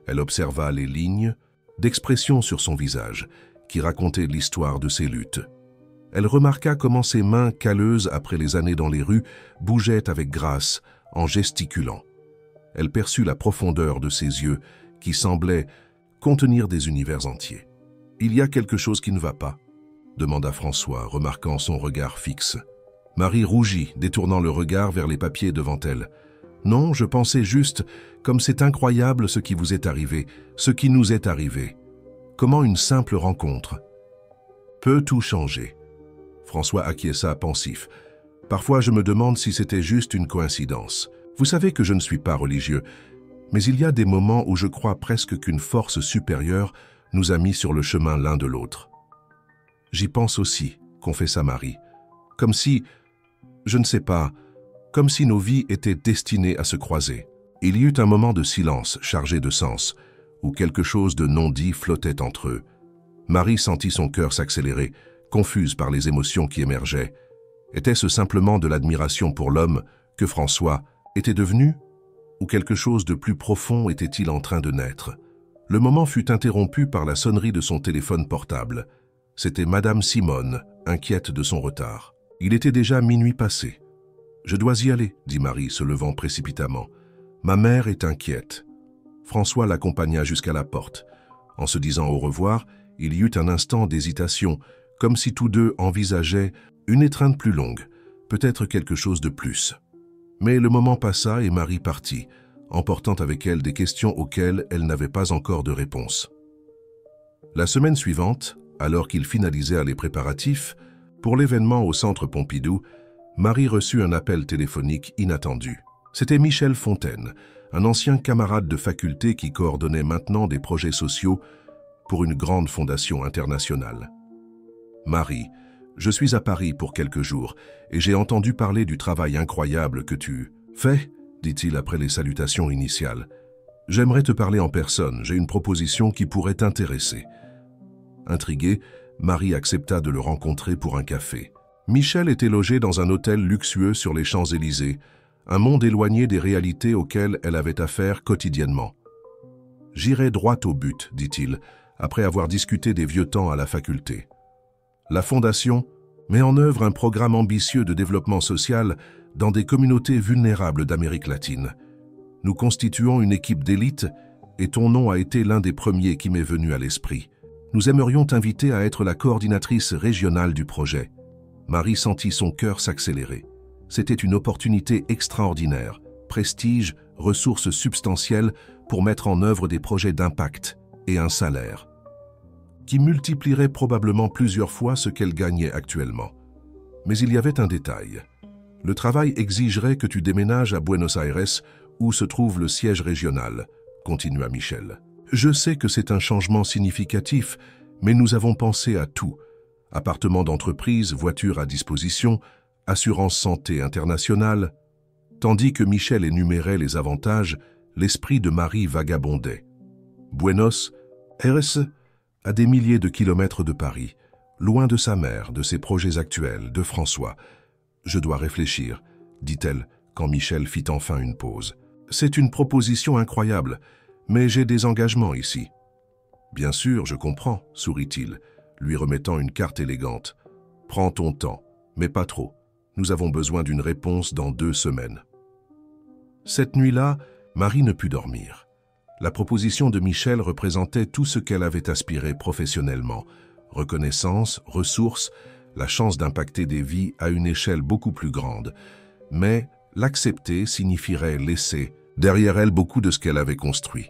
Elle observa les lignes d'expression sur son visage, qui racontaient l'histoire de ses luttes. Elle remarqua comment ses mains calleuses après les années dans les rues bougeaient avec grâce en gesticulant. Elle perçut la profondeur de ses yeux qui semblaient contenir des univers entiers. « Il y a quelque chose qui ne va pas ?» demanda François, remarquant son regard fixe. Marie rougit, détournant le regard vers les papiers devant elle. « Non, je pensais juste, comme c'est incroyable ce qui vous est arrivé, ce qui nous est arrivé. Comment une simple rencontre peut tout changer. » François acquiesça pensif. « Parfois, je me demande si c'était juste une coïncidence. Vous savez que je ne suis pas religieux, mais il y a des moments où je crois presque qu'une force supérieure nous a mis sur le chemin l'un de l'autre. » « J'y pense aussi, » confessa Marie. « Comme si, je ne sais pas, comme si nos vies étaient destinées à se croiser. » Il y eut un moment de silence chargé de sens, où quelque chose de non dit flottait entre eux. Marie sentit son cœur s'accélérer, confuse par les émotions qui émergeaient. Était-ce simplement de l'admiration pour l'homme que François était devenu? Ou quelque chose de plus profond était-il en train de naître? Le moment fut interrompu par la sonnerie de son téléphone portable. C'était Madame Simone, inquiète de son retard. Il était déjà minuit passé. « Je dois y aller, » dit Marie, se levant précipitamment. « Ma mère est inquiète. » François l'accompagna jusqu'à la porte. En se disant au revoir, il y eut un instant d'hésitation, comme si tous deux envisageaient une étreinte plus longue, peut-être quelque chose de plus. Mais le moment passa et Marie partit, emportant avec elle des questions auxquelles elle n'avait pas encore de réponse. La semaine suivante, alors qu'il finalisait les préparatifs, pour l'événement au Centre Pompidou, Marie reçut un appel téléphonique inattendu. C'était Michel Fontaine, un ancien camarade de faculté qui coordonnait maintenant des projets sociaux pour une grande fondation internationale. « Marie, je suis à Paris pour quelques jours et j'ai entendu parler du travail incroyable que tu fais, dit-il après les salutations initiales. J'aimerais te parler en personne, j'ai une proposition qui pourrait t'intéresser. » Intriguée, Marie accepta de le rencontrer pour un café. Michel était logé dans un hôtel luxueux sur les Champs-Élysées, un monde éloigné des réalités auxquelles elle avait affaire quotidiennement. « J'irai droit au but, dit-il, après avoir discuté des vieux temps à la faculté. La Fondation met en œuvre un programme ambitieux de développement social dans des communautés vulnérables d'Amérique latine. Nous constituons une équipe d'élite et ton nom a été l'un des premiers qui m'est venu à l'esprit. Nous aimerions t'inviter à être la coordinatrice régionale du projet. » Marie sentit son cœur s'accélérer. C'était une opportunité extraordinaire, prestige, ressources substantielles pour mettre en œuvre des projets d'impact et un salaire qui multiplierait probablement plusieurs fois ce qu'elle gagnait actuellement. Mais il y avait un détail. Le travail exigerait que tu déménages à Buenos Aires, où se trouve le siège régional, continua Michel. Je sais que c'est un changement significatif, mais nous avons pensé à tout. Appartement d'entreprise, voiture à disposition, assurance santé internationale. Tandis que Michel énumérait les avantages, l'esprit de Marie vagabondait. Buenos Aires, à des milliers de kilomètres de Paris, loin de sa mère, de ses projets actuels, de François. Je dois réfléchir, dit-elle, quand Michel fit enfin une pause. C'est une proposition incroyable, mais j'ai des engagements ici. Bien sûr, je comprends, sourit-il, lui remettant une carte élégante. Prends ton temps, mais pas trop. Nous avons besoin d'une réponse dans 2 semaines. Cette nuit-là, Marie ne put dormir. La proposition de Michel représentait tout ce qu'elle avait aspiré professionnellement. Reconnaissance, ressources, la chance d'impacter des vies à une échelle beaucoup plus grande. Mais l'accepter signifierait laisser derrière elle beaucoup de ce qu'elle avait construit.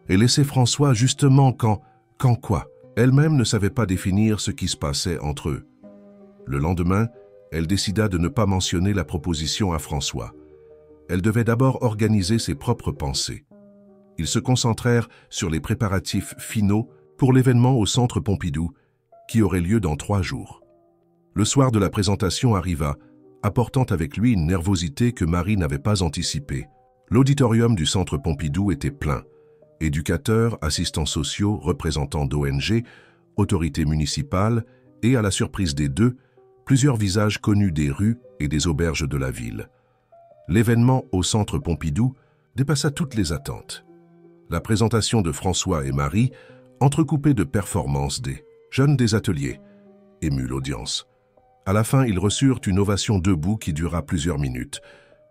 Et laisser François justement quand quoi? Elle-même ne savait pas définir ce qui se passait entre eux. Le lendemain, elle décida de ne pas mentionner la proposition à François. Elle devait d'abord organiser ses propres pensées. Ils se concentrèrent sur les préparatifs finaux pour l'événement au Centre Pompidou, qui aurait lieu dans 3 jours. Le soir de la présentation arriva, apportant avec lui une nervosité que Marie n'avait pas anticipée. L'auditorium du Centre Pompidou était plein. Éducateurs, assistants sociaux, représentants d'ONG, autorités municipales et, à la surprise des deux, plusieurs visages connus des rues et des auberges de la ville. L'événement au Centre Pompidou dépassa toutes les attentes. La présentation de François et Marie, entrecoupée de performances des jeunes des ateliers, émut l'audience. À la fin, ils reçurent une ovation debout qui dura plusieurs minutes.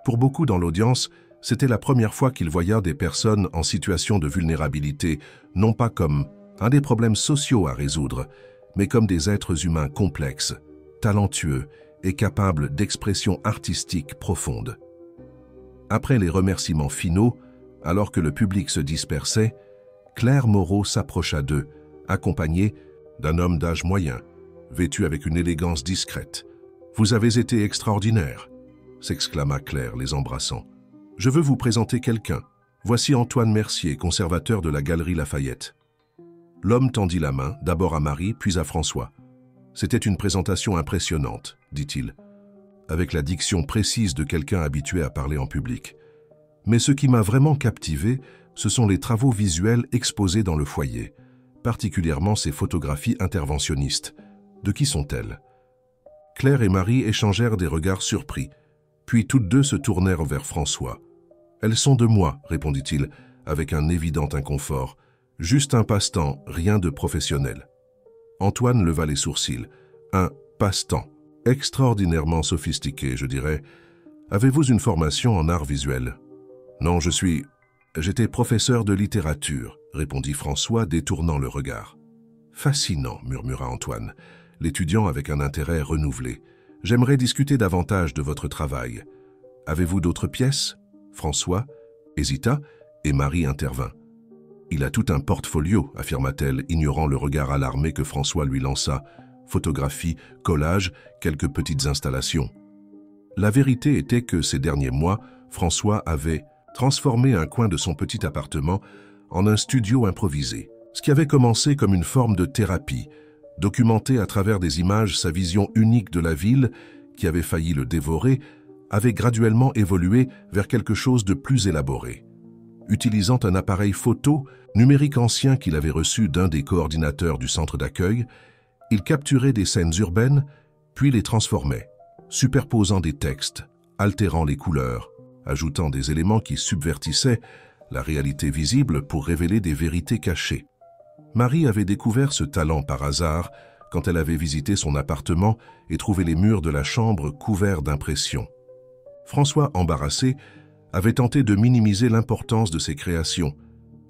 Pour beaucoup dans l'audience, c'était la première fois qu'ils voyaient des personnes en situation de vulnérabilité, non pas comme un des problèmes sociaux à résoudre, mais comme des êtres humains complexes, talentueux et capables d'expressions artistiques profondes. Après les remerciements finaux, alors que le public se dispersait, Claire Moreau s'approcha d'eux, accompagnée d'un homme d'âge moyen, vêtu avec une élégance discrète. « Vous avez été extraordinaire !» s'exclama Claire, les embrassant. « Je veux vous présenter quelqu'un. Voici Antoine Mercier, conservateur de la Galerie Lafayette. » L'homme tendit la main, d'abord à Marie, puis à François. « C'était une présentation impressionnante, dit-il, avec la diction précise de quelqu'un habitué à parler en public. Mais ce qui m'a vraiment captivé, ce sont les travaux visuels exposés dans le foyer, particulièrement ces photographies interventionnistes. De qui sont-elles » Claire et Marie échangèrent des regards surpris, puis toutes deux se tournèrent vers François. « Elles sont de moi, répondit-il, avec un évident inconfort. Juste un passe-temps, rien de professionnel. » Antoine leva les sourcils. « Un passe-temps. Extraordinairement sophistiqué, je dirais. Avez-vous une formation en art visuel ?»« Non, j'étais professeur de littérature, » répondit François, détournant le regard. « Fascinant, » murmura Antoine, l'étudiant avec un intérêt renouvelé. « J'aimerais discuter davantage de votre travail. Avez-vous d'autres pièces ?» François hésita et Marie intervint. « Il a tout un portfolio, » affirma-t-elle, ignorant le regard alarmé que François lui lança. Photographies, collages, quelques petites installations. La vérité était que ces derniers mois, François avait transformé un coin de son petit appartement en un studio improvisé. Ce qui avait commencé comme une forme de thérapie, documenter à travers des images sa vision unique de la ville, qui avait failli le dévorer, avait graduellement évolué vers quelque chose de plus élaboré. Utilisant un appareil photo numérique ancien qu'il avait reçu d'un des coordinateurs du centre d'accueil, il capturait des scènes urbaines, puis les transformait, superposant des textes, altérant les couleurs, ajoutant des éléments qui subvertissaient la réalité visible pour révéler des vérités cachées. Marie avait découvert ce talent par hasard quand elle avait visité son appartement et trouvé les murs de la chambre couverts d'impressions. François, embarrassé, avait tenté de minimiser l'importance de ses créations,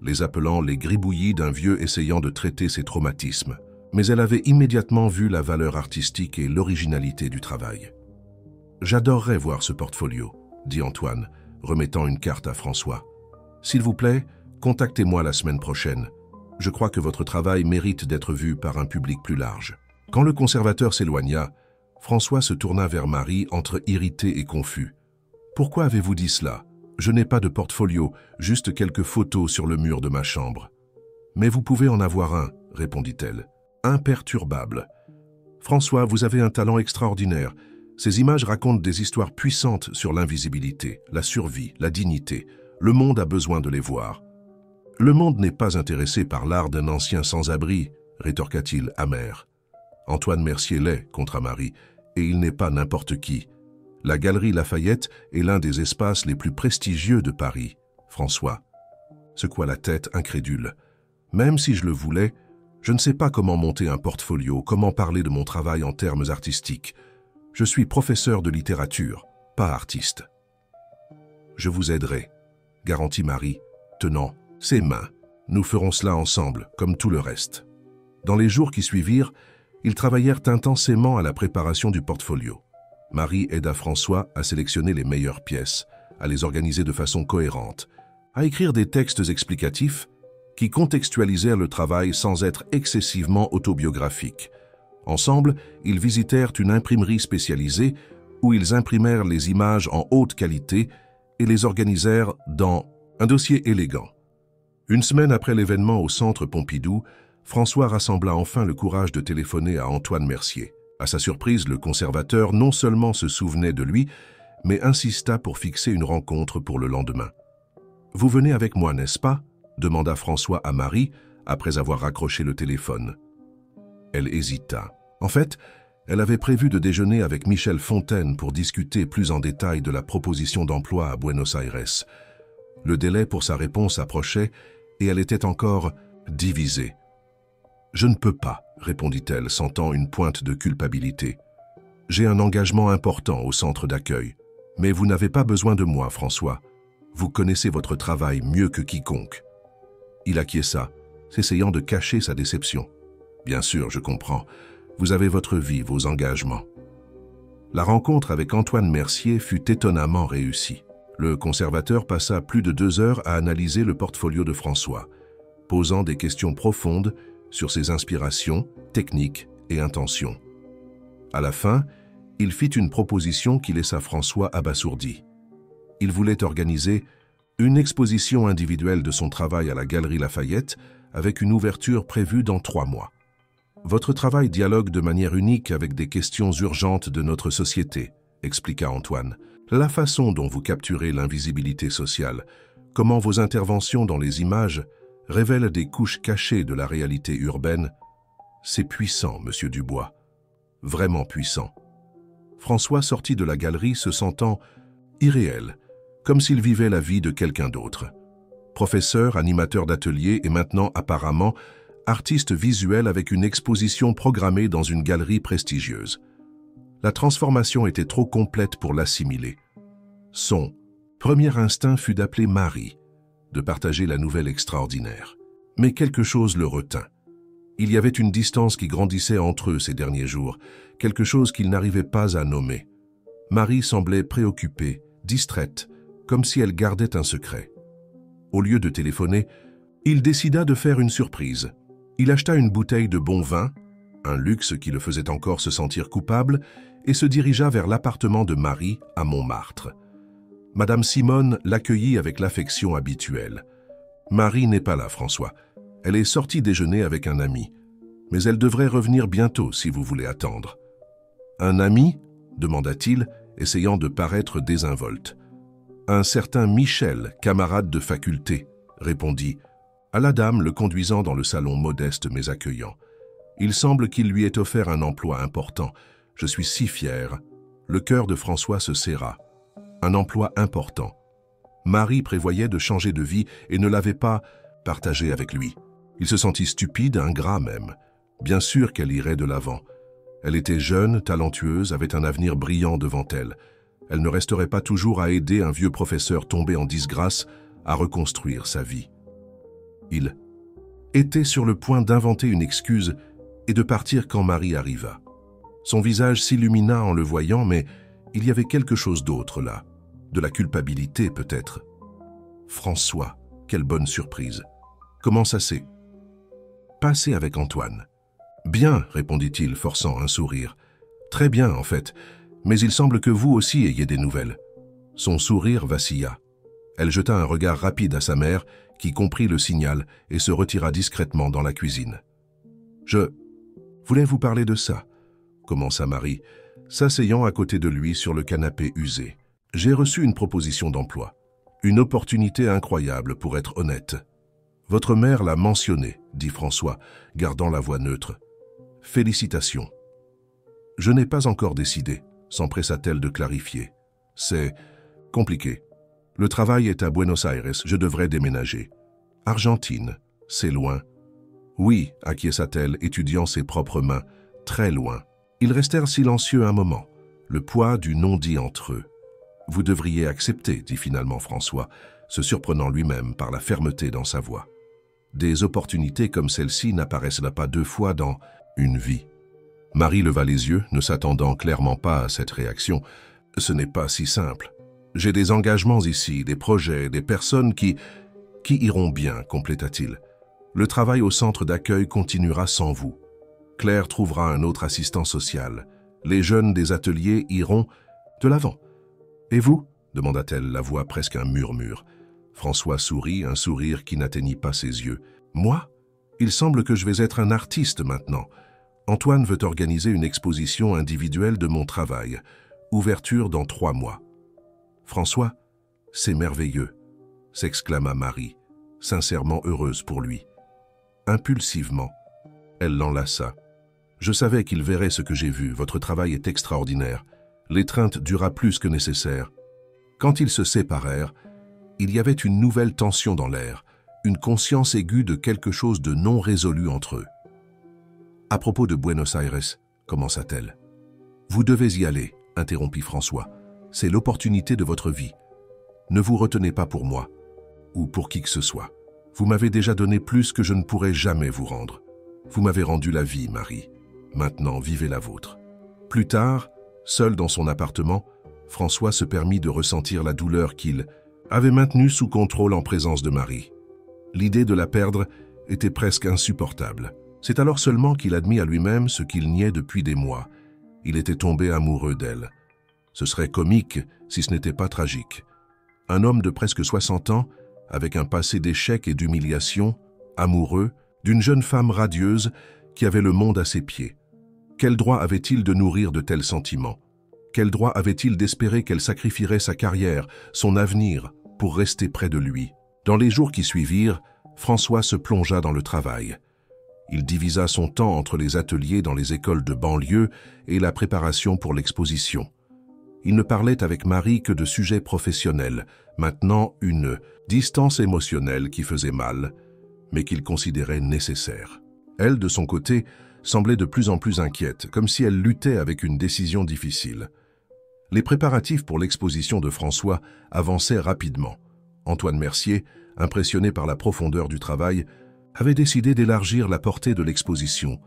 les appelant les gribouillis d'un vieux essayant de traiter ses traumatismes. Mais elle avait immédiatement vu la valeur artistique et l'originalité du travail. « J'adorerais voir ce portfolio, » dit Antoine, remettant une carte à François. « S'il vous plaît, contactez-moi la semaine prochaine. Je crois que votre travail mérite d'être vu par un public plus large. » Quand le conservateur s'éloigna, François se tourna vers Marie entre irrité et confus. « Pourquoi avez-vous dit cela? Je n'ai pas de portfolio, juste quelques photos sur le mur de ma chambre. »« Mais vous pouvez en avoir un, » répondit-elle. Imperturbable. « François, vous avez un talent extraordinaire. Ces images racontent des histoires puissantes sur l'invisibilité, la survie, la dignité. Le monde a besoin de les voir. »« Le monde n'est pas intéressé par l'art d'un ancien sans-abri, » rétorqua-t-il amer. Antoine Mercier l'est, contra Marie, et il n'est pas n'importe qui. La Galerie Lafayette est l'un des espaces les plus prestigieux de Paris. François secoua la tête incrédule. « Même si je le voulais, je ne sais pas comment monter un portfolio, comment parler de mon travail en termes artistiques. Je suis professeur de littérature, pas artiste. »« Je vous aiderai, » garantit Marie, tenant ses mains. « Nous ferons cela ensemble, comme tout le reste. » Dans les jours qui suivirent, ils travaillèrent intensément à la préparation du portfolio. Marie aida François à sélectionner les meilleures pièces, à les organiser de façon cohérente, à écrire des textes explicatifs qui contextualisèrent le travail sans être excessivement autobiographiques. Ensemble, ils visitèrent une imprimerie spécialisée où ils imprimèrent les images en haute qualité et les organisèrent dans un dossier élégant. Une semaine après l'événement au Centre Pompidou, François rassembla enfin le courage de téléphoner à Antoine Mercier. À sa surprise, le conservateur non seulement se souvenait de lui, mais insista pour fixer une rencontre pour le lendemain. « Vous venez avec moi, n'est-ce pas ?» demanda François à Marie, après avoir raccroché le téléphone. Elle hésita. En fait, elle avait prévu de déjeuner avec Michel Fontaine pour discuter plus en détail de la proposition d'emploi à Buenos Aires. Le délai pour sa réponse approchait et elle était encore divisée. « Je ne peux pas », répondit-elle, sentant une pointe de culpabilité. « J'ai un engagement important au centre d'accueil. Mais vous n'avez pas besoin de moi, François. Vous connaissez votre travail mieux que quiconque. » Il acquiesça, s'essayant de cacher sa déception. « Bien sûr, je comprends. Vous avez votre vie, vos engagements. » La rencontre avec Antoine Mercier fut étonnamment réussie. Le conservateur passa plus de 2 heures à analyser le portfolio de François, posant des questions profondes sur ses inspirations, techniques et intentions. À la fin, il fit une proposition qui laissa François abasourdi. Il voulait organiser une exposition individuelle de son travail à la Galerie Lafayette avec une ouverture prévue dans 3 mois. Votre travail dialogue de manière unique avec des questions urgentes de notre société, expliqua Antoine. La façon dont vous capturez l'invisibilité sociale, comment vos interventions dans les images révèlent des couches cachées de la réalité urbaine, c'est puissant, monsieur Dubois. Vraiment puissant. François sortit de la galerie se sentant irréel, comme s'il vivait la vie de quelqu'un d'autre. Professeur, animateur d'atelier et maintenant apparemment artiste visuel avec une exposition programmée dans une galerie prestigieuse. La transformation était trop complète pour l'assimiler. Son premier instinct fut d'appeler Marie, de partager la nouvelle extraordinaire. Mais quelque chose le retint. Il y avait une distance qui grandissait entre eux ces derniers jours, quelque chose qu'il n'arrivait pas à nommer. Marie semblait préoccupée, distraite, comme si elle gardait un secret. Au lieu de téléphoner, il décida de faire une surprise. Il acheta une bouteille de bon vin, un luxe qui le faisait encore se sentir coupable, et se dirigea vers l'appartement de Marie à Montmartre. Madame Simone l'accueillit avec l'affection habituelle. « Marie n'est pas là, François. Elle est sortie déjeuner avec un ami. Mais elle devrait revenir bientôt si vous voulez attendre. »« Un ami ?» demanda-t-il, essayant de paraître désinvolte. « Un certain Michel, camarade de faculté, » répondit à la dame le conduisant dans le salon modeste mais accueillant. « Il semble qu'il lui ait offert un emploi important. Je suis si fier. » Le cœur de François se serra. Un emploi important. Marie prévoyait de changer de vie et ne l'avait pas partagé avec lui. Il se sentit stupide, ingrat même. Bien sûr qu'elle irait de l'avant. Elle était jeune, talentueuse, avait un avenir brillant devant elle. Elle ne resterait pas toujours à aider un vieux professeur tombé en disgrâce à reconstruire sa vie. Il était sur le point d'inventer une excuse et de partir quand Marie arriva. Son visage s'illumina en le voyant, mais il y avait quelque chose d'autre là. De la culpabilité peut-être. François, quelle bonne surprise. Comment ça s'est passé avec Antoine? Bien, répondit-il, forçant un sourire. Très bien, en fait, mais il semble que vous aussi ayez des nouvelles. Son sourire vacilla. Elle jeta un regard rapide à sa mère, qui comprit le signal et se retira discrètement dans la cuisine. « Je voulais vous parler de ça, » commença Marie, s'asseyant à côté de lui sur le canapé usé. « J'ai reçu une proposition d'emploi. Une opportunité incroyable, pour être honnête. »« Votre mère l'a mentionné, » dit François, gardant la voix neutre. « Félicitations. »« Je n'ai pas encore décidé, » s'empressa-t-elle de clarifier. « C'est compliqué. Le travail est à Buenos Aires, je devrais déménager. Argentine, c'est loin. »« Oui, » acquiesça-t-elle, étudiant ses propres mains, « très loin. » Ils restèrent silencieux un moment, le poids du non-dit entre eux. « Vous devriez accepter, » dit finalement François, se surprenant lui-même par la fermeté dans sa voix. Des opportunités comme celle-ci n'apparaissent là pas 2 fois dans une vie. Marie leva les yeux, ne s'attendant clairement pas à cette réaction. « Ce n'est pas si simple. J'ai des engagements ici, des projets, des personnes qui iront bien, compléta-t-il. Le travail au centre d'accueil continuera sans vous. Claire trouvera un autre assistant social. Les jeunes des ateliers iront de l'avant. Et vous ? Demanda-t-elle, la voix presque un murmure. François sourit, un sourire qui n'atteignit pas ses yeux. Moi ? Il semble que je vais être un artiste maintenant. Antoine veut organiser une exposition individuelle de mon travail. Ouverture dans 3 mois. François, c'est merveilleux, s'exclama Marie, sincèrement heureuse pour lui. Impulsivement, elle l'enlaça. Je savais qu'il verrait ce que j'ai vu. Votre travail est extraordinaire. L'étreinte dura plus que nécessaire. » Quand ils se séparèrent, il y avait une nouvelle tension dans l'air, une conscience aiguë de quelque chose de non résolu entre eux. « À propos de Buenos Aires, » commença-t-elle. « Vous devez y aller, » interrompit François. « C'est l'opportunité de votre vie. Ne vous retenez pas pour moi, ou pour qui que ce soit. Vous m'avez déjà donné plus que je ne pourrai jamais vous rendre. Vous m'avez rendu la vie, Marie. Maintenant, vivez la vôtre. » Plus tard, seul dans son appartement, François se permit de ressentir la douleur qu'il avait maintenue sous contrôle en présence de Marie. L'idée de la perdre était presque insupportable. C'est alors seulement qu'il admit à lui-même ce qu'il niait depuis des mois. Il était tombé amoureux d'elle. Ce serait comique si ce n'était pas tragique. Un homme de presque 60 ans, avec un passé d'échecs et d'humiliation, amoureux, d'une jeune femme radieuse qui avait le monde à ses pieds. Quel droit avait-il de nourrir de tels sentiments? Quel droit avait-il d'espérer qu'elle sacrifierait sa carrière, son avenir, pour rester près de lui? Dans les jours qui suivirent, François se plongea dans le travail. Il divisa son temps entre les ateliers dans les écoles de banlieue et la préparation pour l'exposition. Il ne parlait avec Marie que de sujets professionnels, maintenant une distance émotionnelle qui faisait mal, mais qu'il considérait nécessaire. Elle, de son côté, semblait de plus en plus inquiète, comme si elle luttait avec une décision difficile. Les préparatifs pour l'exposition de François avançaient rapidement. Antoine Mercier, impressionné par la profondeur du travail, avait décidé d'élargir la portée de l'exposition,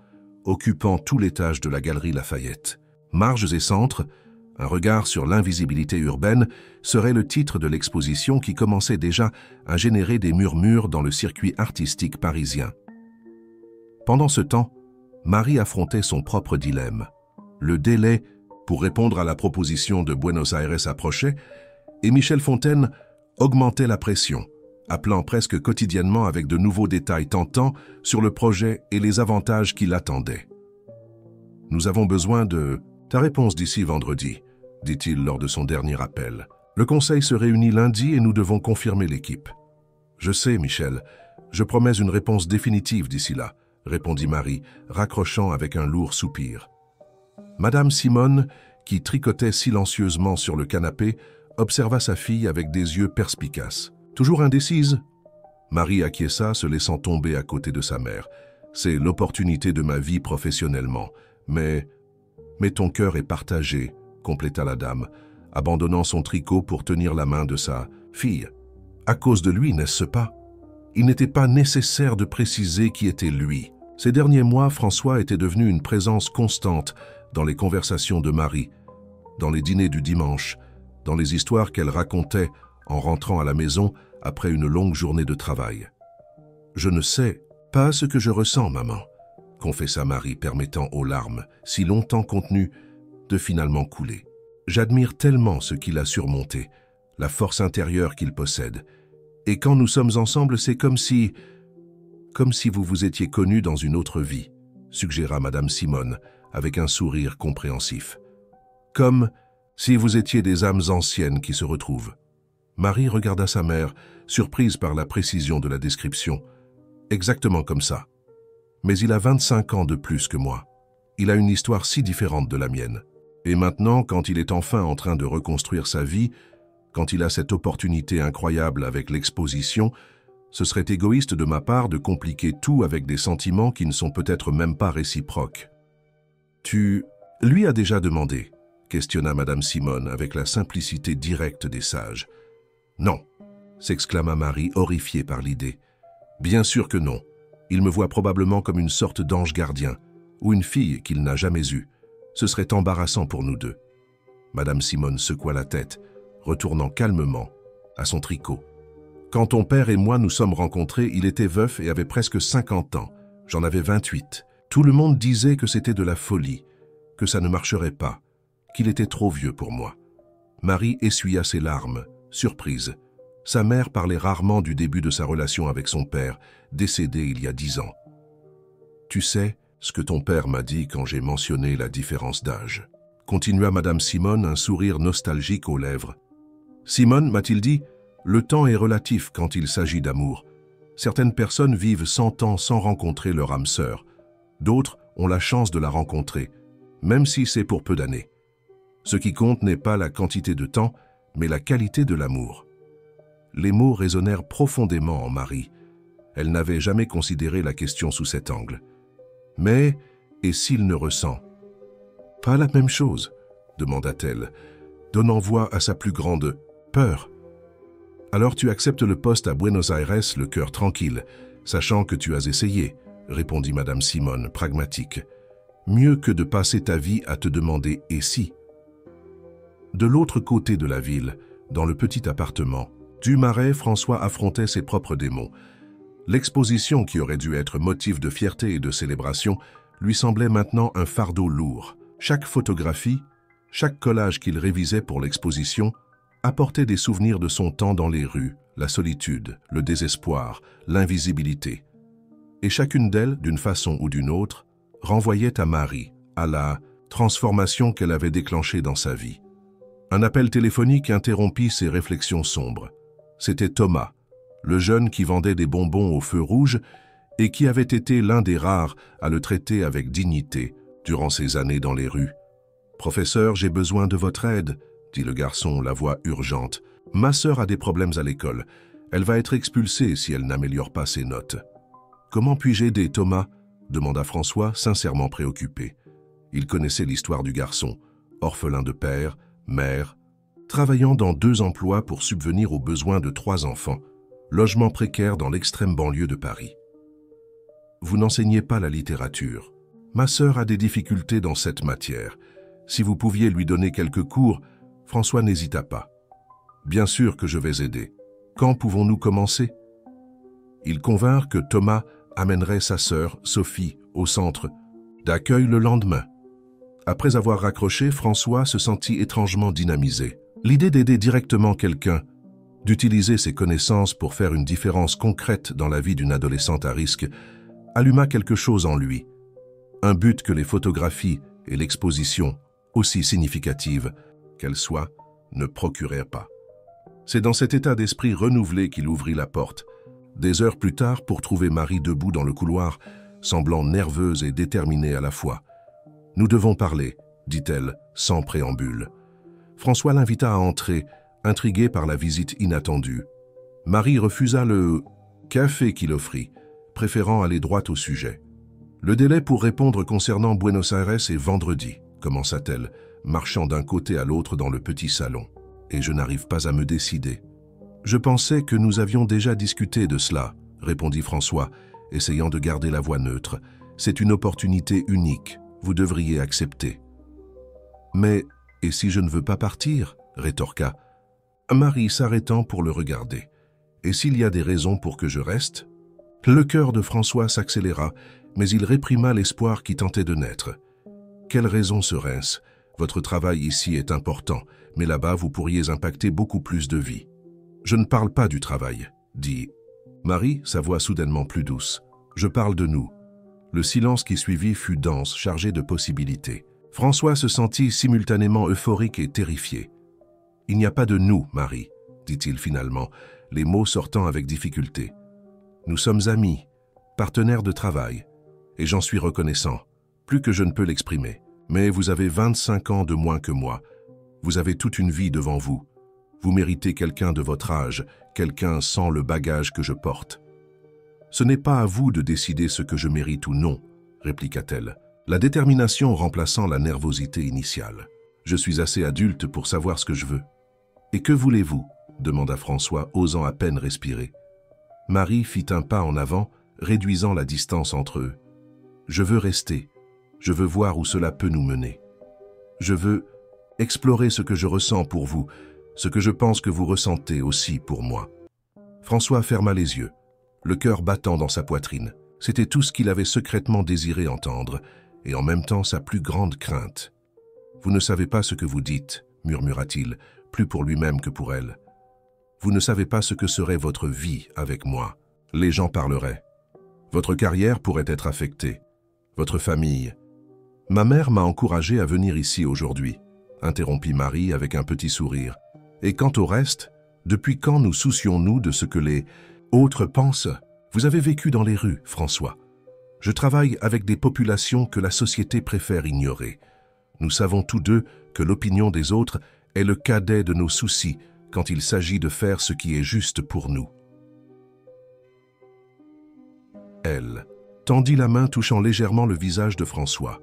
occupant tout l'étage de la galerie Lafayette. Marges et centres, un regard sur l'invisibilité urbaine, serait le titre de l'exposition qui commençait déjà à générer des murmures dans le circuit artistique parisien. Pendant ce temps, Marie affrontait son propre dilemme. Le délai pour répondre à la proposition de Buenos Aires approchait, et Michel Fontaine augmentait la pression, appelant presque quotidiennement avec de nouveaux détails tentants sur le projet et les avantages qui l'attendaient. « Nous avons besoin de ta réponse d'ici vendredi », dit-il lors de son dernier appel. « Le conseil se réunit lundi et nous devons confirmer l'équipe. »« Je sais, Michel, je promets une réponse définitive d'ici là, » répondit Marie, raccrochant avec un lourd soupir. Madame Simone, qui tricotait silencieusement sur le canapé, observa sa fille avec des yeux perspicaces. « Toujours indécise ?» Marie acquiesça, se laissant tomber à côté de sa mère. « C'est l'opportunité de ma vie professionnellement. Mais ton cœur est partagé, » compléta la dame, abandonnant son tricot pour tenir la main de sa fille. « À cause de lui, n'est-ce pas ? Il n'était pas nécessaire de préciser qui était lui. » Ces derniers mois, François était devenu une présence constante dans les conversations de Marie, dans les dîners du dimanche, dans les histoires qu'elle racontait en rentrant à la maison après une longue journée de travail. « Je ne sais pas ce que je ressens, maman », confessa Marie, permettant aux larmes, si longtemps contenues, de finalement couler. « J'admire tellement ce qu'il a surmonté, la force intérieure qu'il possède. Et quand nous sommes ensemble, c'est comme si vous vous étiez connus dans une autre vie, » suggéra Madame Simone, avec un sourire compréhensif. « Comme si vous étiez des âmes anciennes qui se retrouvent. » Marie regarda sa mère, surprise par la précision de la description. « Exactement comme ça. Mais il a 25 ans de plus que moi. Il a une histoire si différente de la mienne. Et maintenant, quand il est enfin en train de reconstruire sa vie, quand il a cette opportunité incroyable avec l'exposition, ce serait égoïste de ma part de compliquer tout avec des sentiments qui ne sont peut-être même pas réciproques. »« Tu lui as déjà demandé ?» questionna Madame Simone avec la simplicité directe des sages. « Non !» s'exclama Marie, horrifiée par l'idée. « Bien sûr que non. Il me voit probablement comme une sorte d'ange gardien, ou une fille qu'il n'a jamais eue. Ce serait embarrassant pour nous deux. » Madame Simone secoua la tête, retournant calmement à son tricot. « Quand ton père et moi nous sommes rencontrés, il était veuf et avait presque 50 ans. J'en avais 28. Tout le monde disait que c'était de la folie, que ça ne marcherait pas, qu'il était trop vieux pour moi. » Marie essuya ses larmes, surprise. Sa mère parlait rarement du début de sa relation avec son père, décédé il y a 10 ans. « Tu sais ce que ton père m'a dit quand j'ai mentionné la différence d'âge ?» continua Madame Simone, un sourire nostalgique aux lèvres. « Simone, m'a-t-il dit, le temps est relatif quand il s'agit d'amour. Certaines personnes vivent 100 ans sans rencontrer leur âme sœur. D'autres ont la chance de la rencontrer, même si c'est pour peu d'années. Ce qui compte n'est pas la quantité de temps, mais la qualité de l'amour. Les mots résonnèrent profondément en Marie. Elle n'avait jamais considéré la question sous cet angle. Mais, et s'il ne ressent? Pas la même chose, demanda-t-elle, donnant voix à sa plus grande peur. Alors tu acceptes le poste à Buenos Aires, le cœur tranquille, sachant que tu as essayé, répondit Madame Simone, pragmatique. Mieux que de passer ta vie à te demander « et si ?» De l'autre côté de la ville, dans le petit appartement, du Marais, François affrontait ses propres démons. L'exposition qui aurait dû être motif de fierté et de célébration lui semblait maintenant un fardeau lourd. Chaque photographie, chaque collage qu'il révisait pour l'exposition apportait des souvenirs de son temps dans les rues, la solitude, le désespoir, l'invisibilité. Et chacune d'elles, d'une façon ou d'une autre, renvoyait à Marie, à la transformation qu'elle avait déclenchée dans sa vie. Un appel téléphonique interrompit ses réflexions sombres. C'était Thomas, le jeune qui vendait des bonbons au feu rouge et qui avait été l'un des rares à le traiter avec dignité durant ses années dans les rues. « Professeur, j'ai besoin de votre aide », dit le garçon, la voix urgente. « Ma sœur a des problèmes à l'école. Elle va être expulsée si elle n'améliore pas ses notes. »« Comment puis-je aider, Thomas ?» demanda François, sincèrement préoccupé. Il connaissait l'histoire du garçon, orphelin de père, mère, travaillant dans 2 emplois pour subvenir aux besoins de 3 enfants, logement précaire dans l'extrême banlieue de Paris. « Vous n'enseignez pas la littérature. Ma sœur a des difficultés dans cette matière. Si vous pouviez lui donner quelques cours, François n'hésita pas. Bien sûr que je vais aider. Quand pouvons-nous commencer? Ils convinrent que Thomas amènerait sa sœur, Sophie, au centre d'accueil le lendemain. Après avoir raccroché, François se sentit étrangement dynamisé. L'idée d'aider directement quelqu'un, d'utiliser ses connaissances pour faire une différence concrète dans la vie d'une adolescente à risque, alluma quelque chose en lui. Un but que les photographies et l'exposition, aussi significatives qu'elles soient, ne procurèrent pas. C'est dans cet état d'esprit renouvelé qu'il ouvrit la porte, des heures plus tard pour trouver Marie debout dans le couloir, semblant nerveuse et déterminée à la fois. « Nous devons parler », dit-elle, sans préambule. François l'invita à entrer, intrigué par la visite inattendue. Marie refusa le café qu'il offrit, préférant aller droit au sujet. « Le délai pour répondre concernant Buenos Aires est vendredi », commença-t-elle, marchant d'un côté à l'autre dans le petit salon. « Et je n'arrive pas à me décider. »« Je pensais que nous avions déjà discuté de cela, » répondit François, essayant de garder la voix neutre. « C'est une opportunité unique, vous devriez accepter. »« Mais, et si je ne veux pas partir ?» rétorqua Marie, s'arrêtant pour le regarder. « Et s'il y a des raisons pour que je reste ?» Le cœur de François s'accéléra, mais il réprima l'espoir qui tentait de naître. « Quelle raison serait-ce? Votre travail ici est important, mais là-bas vous pourriez impacter beaucoup plus de vies. »« Je ne parle pas du travail, » dit Marie, sa voix soudainement plus douce. « Je parle de nous. » Le silence qui suivit fut dense, chargé de possibilités. François se sentit simultanément euphorique et terrifié. « Il n'y a pas de nous, Marie, » dit-il finalement, les mots sortant avec difficulté. « Nous sommes amis, partenaires de travail, et j'en suis reconnaissant, plus que je ne peux l'exprimer. Mais vous avez 25 ans de moins que moi. Vous avez toute une vie devant vous. Vous méritez quelqu'un de votre âge, quelqu'un sans le bagage que je porte. »« Ce n'est pas à vous de décider ce que je mérite ou non, » répliqua-t-elle, la détermination remplaçant la nervosité initiale. « Je suis assez adulte pour savoir ce que je veux. »« Et que voulez-vous » demanda François, osant à peine respirer. Marie fit un pas en avant, réduisant la distance entre eux. « Je veux rester. Je veux voir où cela peut nous mener. Je veux explorer ce que je ressens pour vous, ce que je pense que vous ressentez aussi pour moi. » François ferma les yeux, le cœur battant dans sa poitrine. C'était tout ce qu'il avait secrètement désiré entendre, et en même temps sa plus grande crainte. « Vous ne savez pas ce que vous dites, » murmura-t-il, plus pour lui-même que pour elle. « Vous ne savez pas ce que serait votre vie avec moi. Les gens parleraient. Votre carrière pourrait être affectée. Votre famille. » « Ma mère m'a encouragé à venir ici aujourd'hui, » interrompit Marie avec un petit sourire. « Et quant au reste, depuis quand nous soucions-nous de ce que les autres pensent? Vous avez vécu dans les rues, François. Je travaille avec des populations que la société préfère ignorer. Nous savons tous deux que l'opinion des autres est le cadet de nos soucis quand il s'agit de faire ce qui est juste pour nous. Elle tendit la main touchant légèrement le visage de François.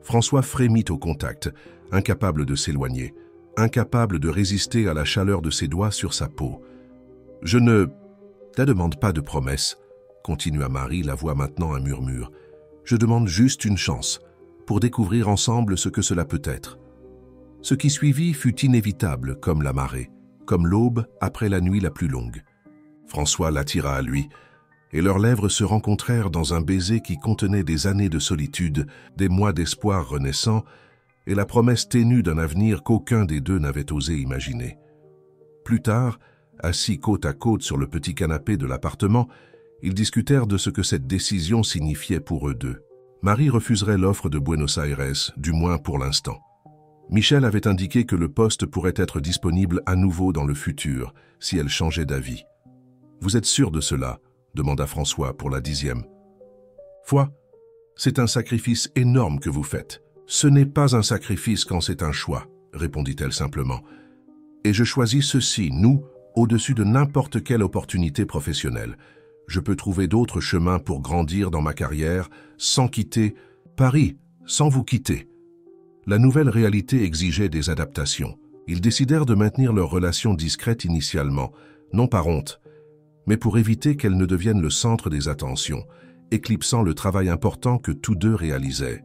François frémit au contact, incapable de s'éloigner, incapable de résister à la chaleur de ses doigts sur sa peau. « Je ne te demande pas de promesse, » continua Marie, la voix maintenant un murmure. « Je demande juste une chance, pour découvrir ensemble ce que cela peut être. » Ce qui suivit fut inévitable, comme la marée, comme l'aube après la nuit la plus longue. François l'attira à lui, et leurs lèvres se rencontrèrent dans un baiser qui contenait des années de solitude, des mois d'espoir renaissant, et la promesse ténue d'un avenir qu'aucun des deux n'avait osé imaginer. Plus tard, assis côte à côte sur le petit canapé de l'appartement, ils discutèrent de ce que cette décision signifiait pour eux deux. Marie refuserait l'offre de Buenos Aires, du moins pour l'instant. Michel avait indiqué que le poste pourrait être disponible à nouveau dans le futur, si elle changeait d'avis. « Vous êtes sûr de cela ?» demanda François pour la 10e fois. « C'est un sacrifice énorme que vous faites. »« Ce n'est pas un sacrifice quand c'est un choix, » répondit-elle simplement. « Et je choisis ceci, nous, au-dessus de n'importe quelle opportunité professionnelle. Je peux trouver d'autres chemins pour grandir dans ma carrière sans quitter Paris, sans vous quitter. » La nouvelle réalité exigeait des adaptations. Ils décidèrent de maintenir leur relation discrète initialement, non par honte, mais pour éviter qu'elle ne devienne le centre des attentions, éclipsant le travail important que tous deux réalisaient.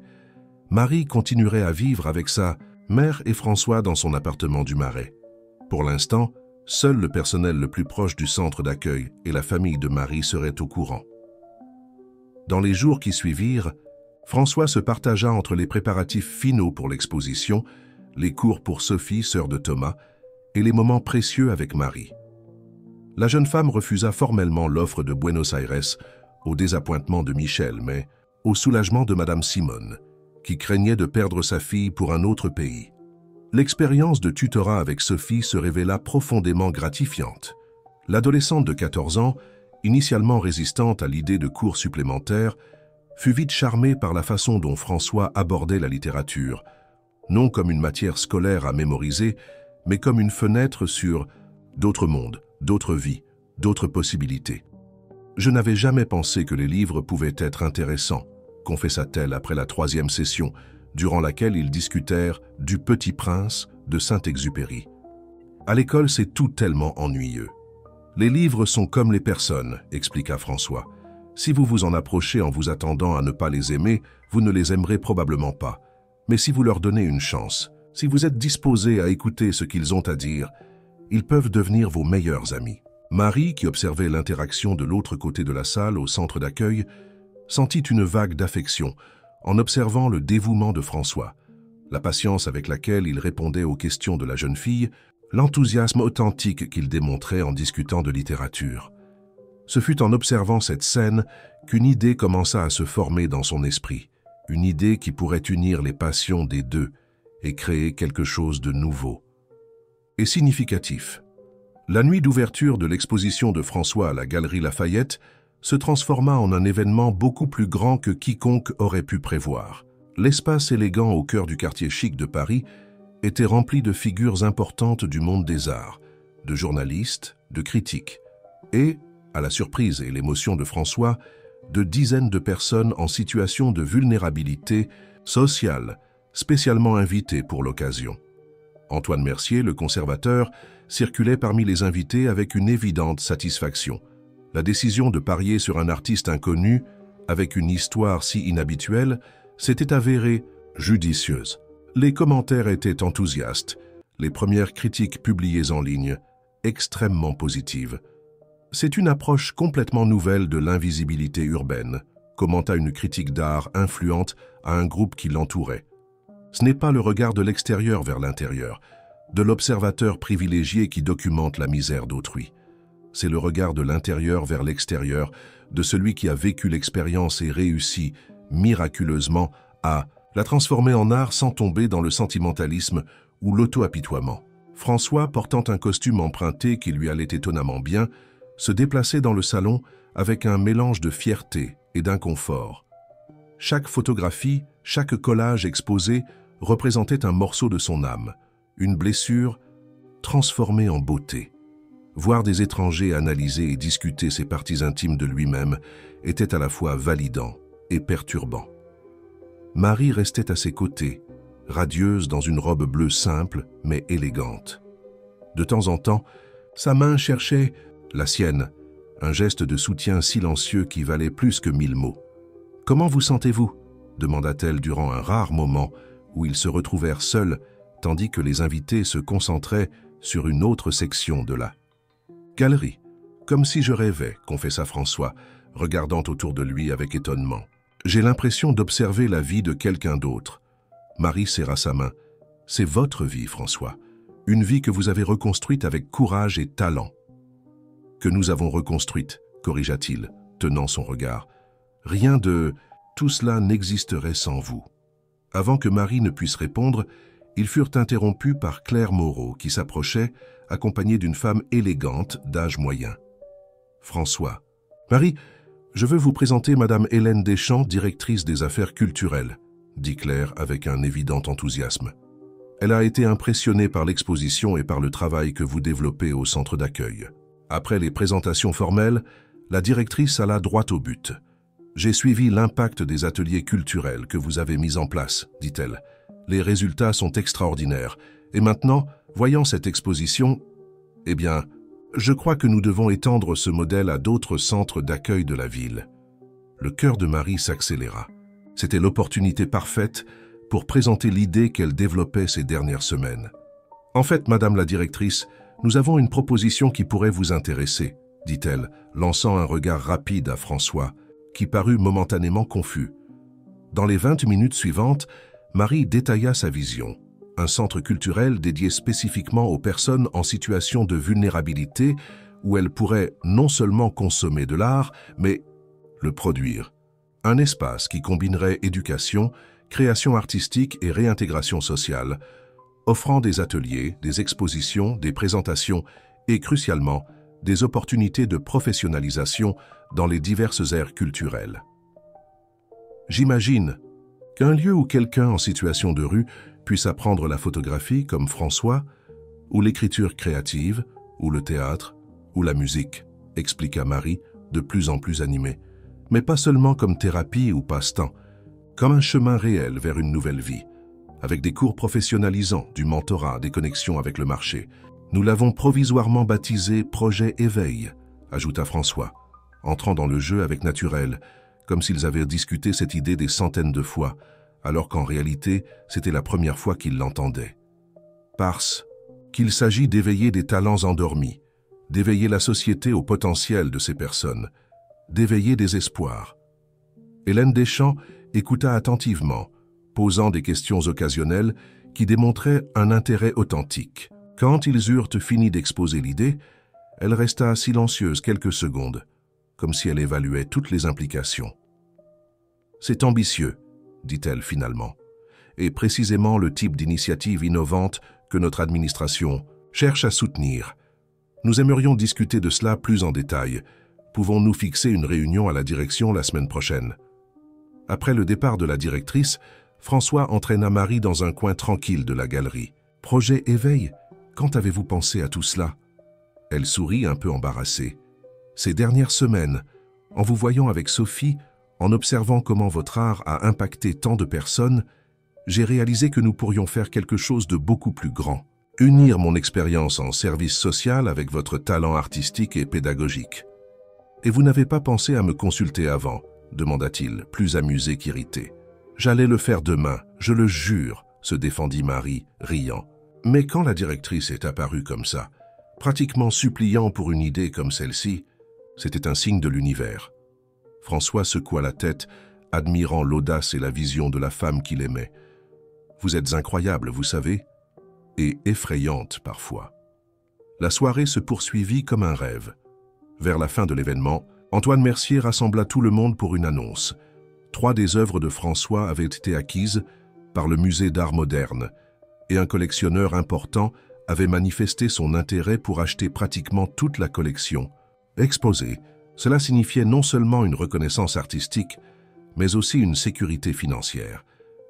Marie continuerait à vivre avec sa mère et François dans son appartement du Marais. Pour l'instant, seul le personnel le plus proche du centre d'accueil et la famille de Marie seraient au courant. Dans les jours qui suivirent, François se partagea entre les préparatifs finaux pour l'exposition, les cours pour Sophie, sœur de Thomas, et les moments précieux avec Marie. La jeune femme refusa formellement l'offre de Buenos Aires, au désappointement de Michel, mais au soulagement de Madame Simone, qui craignait de perdre sa fille pour un autre pays. L'expérience de tutorat avec Sophie se révéla profondément gratifiante. L'adolescente de 14 ans, initialement résistante à l'idée de cours supplémentaires, fut vite charmée par la façon dont François abordait la littérature, non comme une matière scolaire à mémoriser, mais comme une fenêtre sur d'autres mondes, d'autres vies, d'autres possibilités. « Je n'avais jamais pensé que les livres pouvaient être intéressants », confessa-t-elle après la 3e session, durant laquelle ils discutèrent du Petit Prince de Saint-Exupéry. « À l'école, c'est tout tellement ennuyeux. »« Les livres sont comme les personnes, » expliqua François. « Si vous vous en approchez en vous attendant à ne pas les aimer, vous ne les aimerez probablement pas. Mais si vous leur donnez une chance, si vous êtes disposé à écouter ce qu'ils ont à dire, ils peuvent devenir vos meilleurs amis. » Marie, qui observait l'interaction de l'autre côté de la salle au centre d'accueil, sentit une vague d'affection en observant le dévouement de François, la patience avec laquelle il répondait aux questions de la jeune fille, l'enthousiasme authentique qu'il démontrait en discutant de littérature. Ce fut en observant cette scène qu'une idée commença à se former dans son esprit, une idée qui pourrait unir les passions des deux et créer quelque chose de nouveau et significatif. La nuit d'ouverture de l'exposition de François à la Galerie Lafayette se transforma en un événement beaucoup plus grand que quiconque aurait pu prévoir. L'espace élégant au cœur du quartier chic de Paris était rempli de figures importantes du monde des arts, de journalistes, de critiques, et, à la surprise et l'émotion de François, de dizaines de personnes en situation de vulnérabilité sociale, spécialement invitées pour l'occasion. Antoine Mercier, le conservateur, circulait parmi les invités avec une évidente satisfaction. La décision de parier sur un artiste inconnu, avec une histoire si inhabituelle, s'était avérée judicieuse. Les commentaires étaient enthousiastes, les premières critiques publiées en ligne, extrêmement positives. « C'est une approche complètement nouvelle de l'invisibilité urbaine », commenta une critique d'art influente à un groupe qui l'entourait. Ce n'est pas le regard de l'extérieur vers l'intérieur, de l'observateur privilégié qui documente la misère d'autrui. C'est le regard de l'intérieur vers l'extérieur, de celui qui a vécu l'expérience et réussi, miraculeusement, à la transformer en art sans tomber dans le sentimentalisme ou l'auto-apitoiement. François, portant un costume emprunté qui lui allait étonnamment bien, se déplaçait dans le salon avec un mélange de fierté et d'inconfort. Chaque photographie, chaque collage exposé représentait un morceau de son âme, une blessure transformée en beauté. Voir des étrangers analyser et discuter ces parties intimes de lui-même était à la fois validant et perturbant. Marie restait à ses côtés, radieuse dans une robe bleue simple mais élégante. De temps en temps, sa main cherchait la sienne, un geste de soutien silencieux qui valait plus que 1000 mots. « Comment vous sentez-vous » demanda-t-elle durant un rare moment où ils se retrouvèrent seuls, tandis que les invités se concentraient sur une autre section de la galerie. « Comme si je rêvais », confessa François, regardant autour de lui avec étonnement. « J'ai l'impression d'observer la vie de quelqu'un d'autre. » Marie serra sa main. « C'est votre vie, François. Une vie que vous avez reconstruite avec courage et talent. » « Que nous avons reconstruite, » corrigea-t-il, tenant son regard. « Rien de tout cela n'existerait sans vous. » Avant que Marie ne puisse répondre, ils furent interrompus par Claire Moreau, qui s'approchait, accompagnée d'une femme élégante d'âge moyen. François. « Marie, je veux vous présenter Madame Hélène Deschamps, directrice des affaires culturelles, » dit Claire avec un évident enthousiasme. Elle a été impressionnée par l'exposition et par le travail que vous développez au centre d'accueil. Après les présentations formelles, la directrice alla droit au but. « J'ai suivi l'impact des ateliers culturels que vous avez mis en place, » dit-elle. « Les résultats sont extraordinaires. Et maintenant, voyant cette exposition, eh bien, je crois que nous devons étendre ce modèle à d'autres centres d'accueil de la ville. » Le cœur de Marie s'accéléra. C'était l'opportunité parfaite pour présenter l'idée qu'elle développait ces dernières semaines. « En fait, Madame la directrice, nous avons une proposition qui pourrait vous intéresser, » dit-elle, lançant un regard rapide à François, qui parut momentanément confus. Dans les 20 minutes suivantes, Marie détailla sa vision. Un centre culturel dédié spécifiquement aux personnes en situation de vulnérabilité, où elles pourraient non seulement consommer de l'art, mais le produire. Un espace qui combinerait éducation, création artistique et réintégration sociale, offrant des ateliers, des expositions, des présentations et, crucialement, des opportunités de professionnalisation dans les diverses aires culturelles. J'imagine qu'un lieu où quelqu'un en situation de rue puisse apprendre la photographie comme François, ou l'écriture créative, ou le théâtre, ou la musique, expliqua Marie, de plus en plus animée, mais pas seulement comme thérapie ou passe-temps, comme un chemin réel vers une nouvelle vie, avec des cours professionnalisants, du mentorat, des connexions avec le marché. Nous l'avons provisoirement baptisé « Projet Éveil », ajouta François, entrant dans le jeu avec naturel, comme s'ils avaient discuté cette idée des centaines de fois, alors qu'en réalité, c'était la première fois qu'ils l'entendaient. Parce qu'il s'agit d'éveiller des talents endormis, d'éveiller la société au potentiel de ces personnes, d'éveiller des espoirs. Hélène Deschamps écouta attentivement, posant des questions occasionnelles qui démontraient un intérêt authentique. Quand ils eurent fini d'exposer l'idée, elle resta silencieuse quelques secondes, comme si elle évaluait toutes les implications. « C'est ambitieux, » dit-elle finalement, « et précisément le type d'initiative innovante que notre administration cherche à soutenir. Nous aimerions discuter de cela plus en détail. Pouvons-nous fixer une réunion à la direction la semaine prochaine ?» Après le départ de la directrice, François entraîna Marie dans un coin tranquille de la galerie. « Projet Éveil, quand avez-vous pensé à tout cela ?» Elle sourit un peu embarrassée. « Ces dernières semaines, en vous voyant avec Sophie, en observant comment votre art a impacté tant de personnes, j'ai réalisé que nous pourrions faire quelque chose de beaucoup plus grand. Unir mon expérience en service social avec votre talent artistique et pédagogique. »« Et vous n'avez pas pensé à me consulter avant ?» demanda-t-il, plus amusé qu'irrité. « J'allais le faire demain, je le jure, » se défendit Marie, riant. Mais quand la directrice est apparue comme ça, pratiquement suppliant pour une idée comme celle-ci, c'était un signe de l'univers. François secoua la tête, admirant l'audace et la vision de la femme qu'il aimait. « Vous êtes incroyable, vous savez, et effrayante parfois. » La soirée se poursuivit comme un rêve. Vers la fin de l'événement, Antoine Mercier rassembla tout le monde pour une annonce. 3 des œuvres de François avaient été acquises par le Musée d'art moderne, et un collectionneur important avait manifesté son intérêt pour acheter pratiquement toute la collection. Exposée, cela signifiait non seulement une reconnaissance artistique, mais aussi une sécurité financière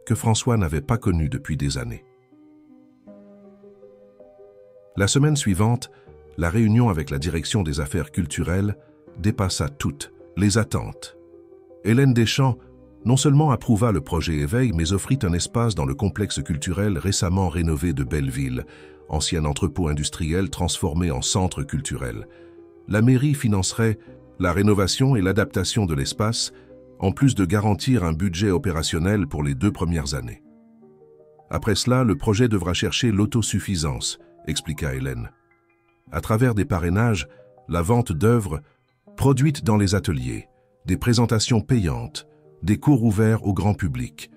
que François n'avait pas connue depuis des années. La semaine suivante, la réunion avec la direction des affaires culturelles dépassa toutes les attentes. Hélène Deschamps non seulement approuva le projet Éveil, mais offrit un espace dans le complexe culturel récemment rénové de Belleville, ancien entrepôt industriel transformé en centre culturel. La mairie financerait la rénovation et l'adaptation de l'espace, en plus de garantir un budget opérationnel pour les 2 premières années. Après cela, le projet devra chercher l'autosuffisance, expliqua Hélène. À travers des parrainages, la vente d'œuvres produites dans les ateliers, des présentations payantes, des cours ouverts au grand public.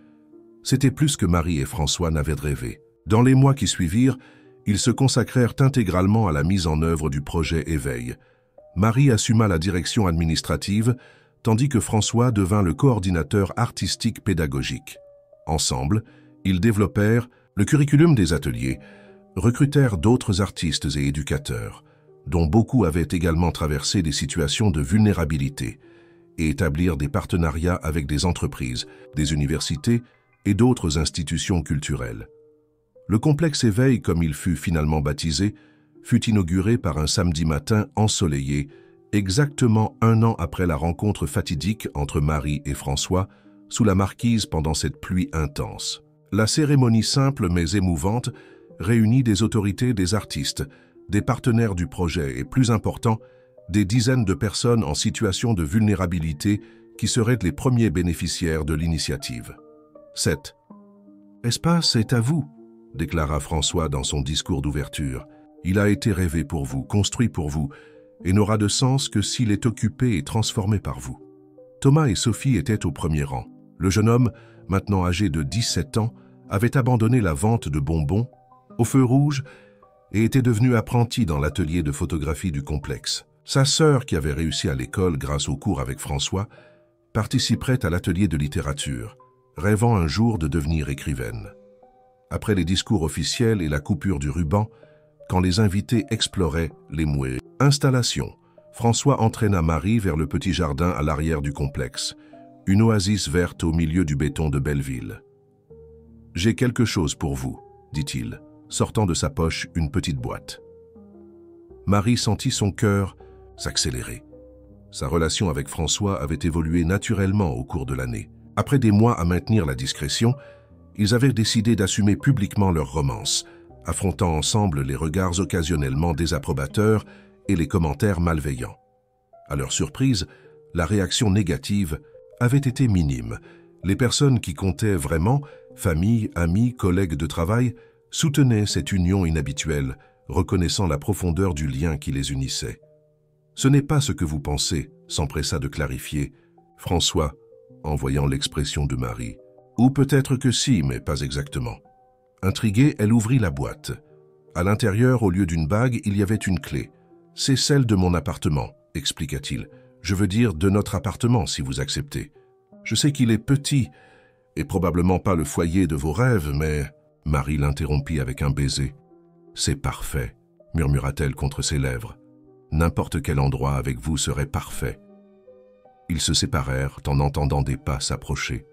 C'était plus que Marie et François n'avaient rêvé. Dans les mois qui suivirent, ils se consacrèrent intégralement à la mise en œuvre du projet Éveil. Marie assuma la direction administrative, tandis que François devint le coordinateur artistique pédagogique. Ensemble, ils développèrent le curriculum des ateliers, recrutèrent d'autres artistes et éducateurs, dont beaucoup avaient également traversé des situations de vulnérabilité, et établirent des partenariats avec des entreprises, des universités et d'autres institutions culturelles. Le complexe Éveil, comme il fut finalement baptisé, fut inauguré par un samedi matin ensoleillé, exactement 1 an après la rencontre fatidique entre Marie et François, sous la marquise pendant cette pluie intense. La cérémonie simple mais émouvante réunit des autorités, des artistes, des partenaires du projet et, plus important, des dizaines de personnes en situation de vulnérabilité qui seraient les premiers bénéficiaires de l'initiative. 7. « Espace est à vous », déclara François dans son discours d'ouverture. « Il a été rêvé pour vous, construit pour vous, et n'aura de sens que s'il est occupé et transformé par vous. » Thomas et Sophie étaient au premier rang. Le jeune homme, maintenant âgé de 17 ans, avait abandonné la vente de bonbons au feu rouge et était devenu apprenti dans l'atelier de photographie du complexe. Sa sœur, qui avait réussi à l'école grâce au cours avec François, participerait à l'atelier de littérature, rêvant un jour de devenir écrivaine. Après les discours officiels et la coupure du ruban, quand les invités exploraient les mouets. Installation. François entraîna Marie vers le petit jardin à l'arrière du complexe, une oasis verte au milieu du béton de Belleville. « J'ai quelque chose pour vous », dit-il, sortant de sa poche une petite boîte. Marie sentit son cœur s'accélérer. Sa relation avec François avait évolué naturellement au cours de l'année. Après des mois à maintenir la discrétion, ils avaient décidé d'assumer publiquement leur romance, affrontant ensemble les regards occasionnellement désapprobateurs et les commentaires malveillants. À leur surprise, la réaction négative avait été minime. Les personnes qui comptaient vraiment, famille, amis, collègues de travail, soutenaient cette union inhabituelle, reconnaissant la profondeur du lien qui les unissait. « Ce n'est pas ce que vous pensez », s'empressa de clarifier François, en voyant l'expression de Marie. « Ou peut-être que si, mais pas exactement. » Intriguée, elle ouvrit la boîte. À l'intérieur, au lieu d'une bague, il y avait une clé. « C'est celle de mon appartement », expliqua-t-il. « Je veux dire de notre appartement, si vous acceptez. Je sais qu'il est petit et probablement pas le foyer de vos rêves, mais... » Marie l'interrompit avec un baiser. « C'est parfait », murmura-t-elle contre ses lèvres. « N'importe quel endroit avec vous serait parfait. » Ils se séparèrent en entendant des pas s'approcher.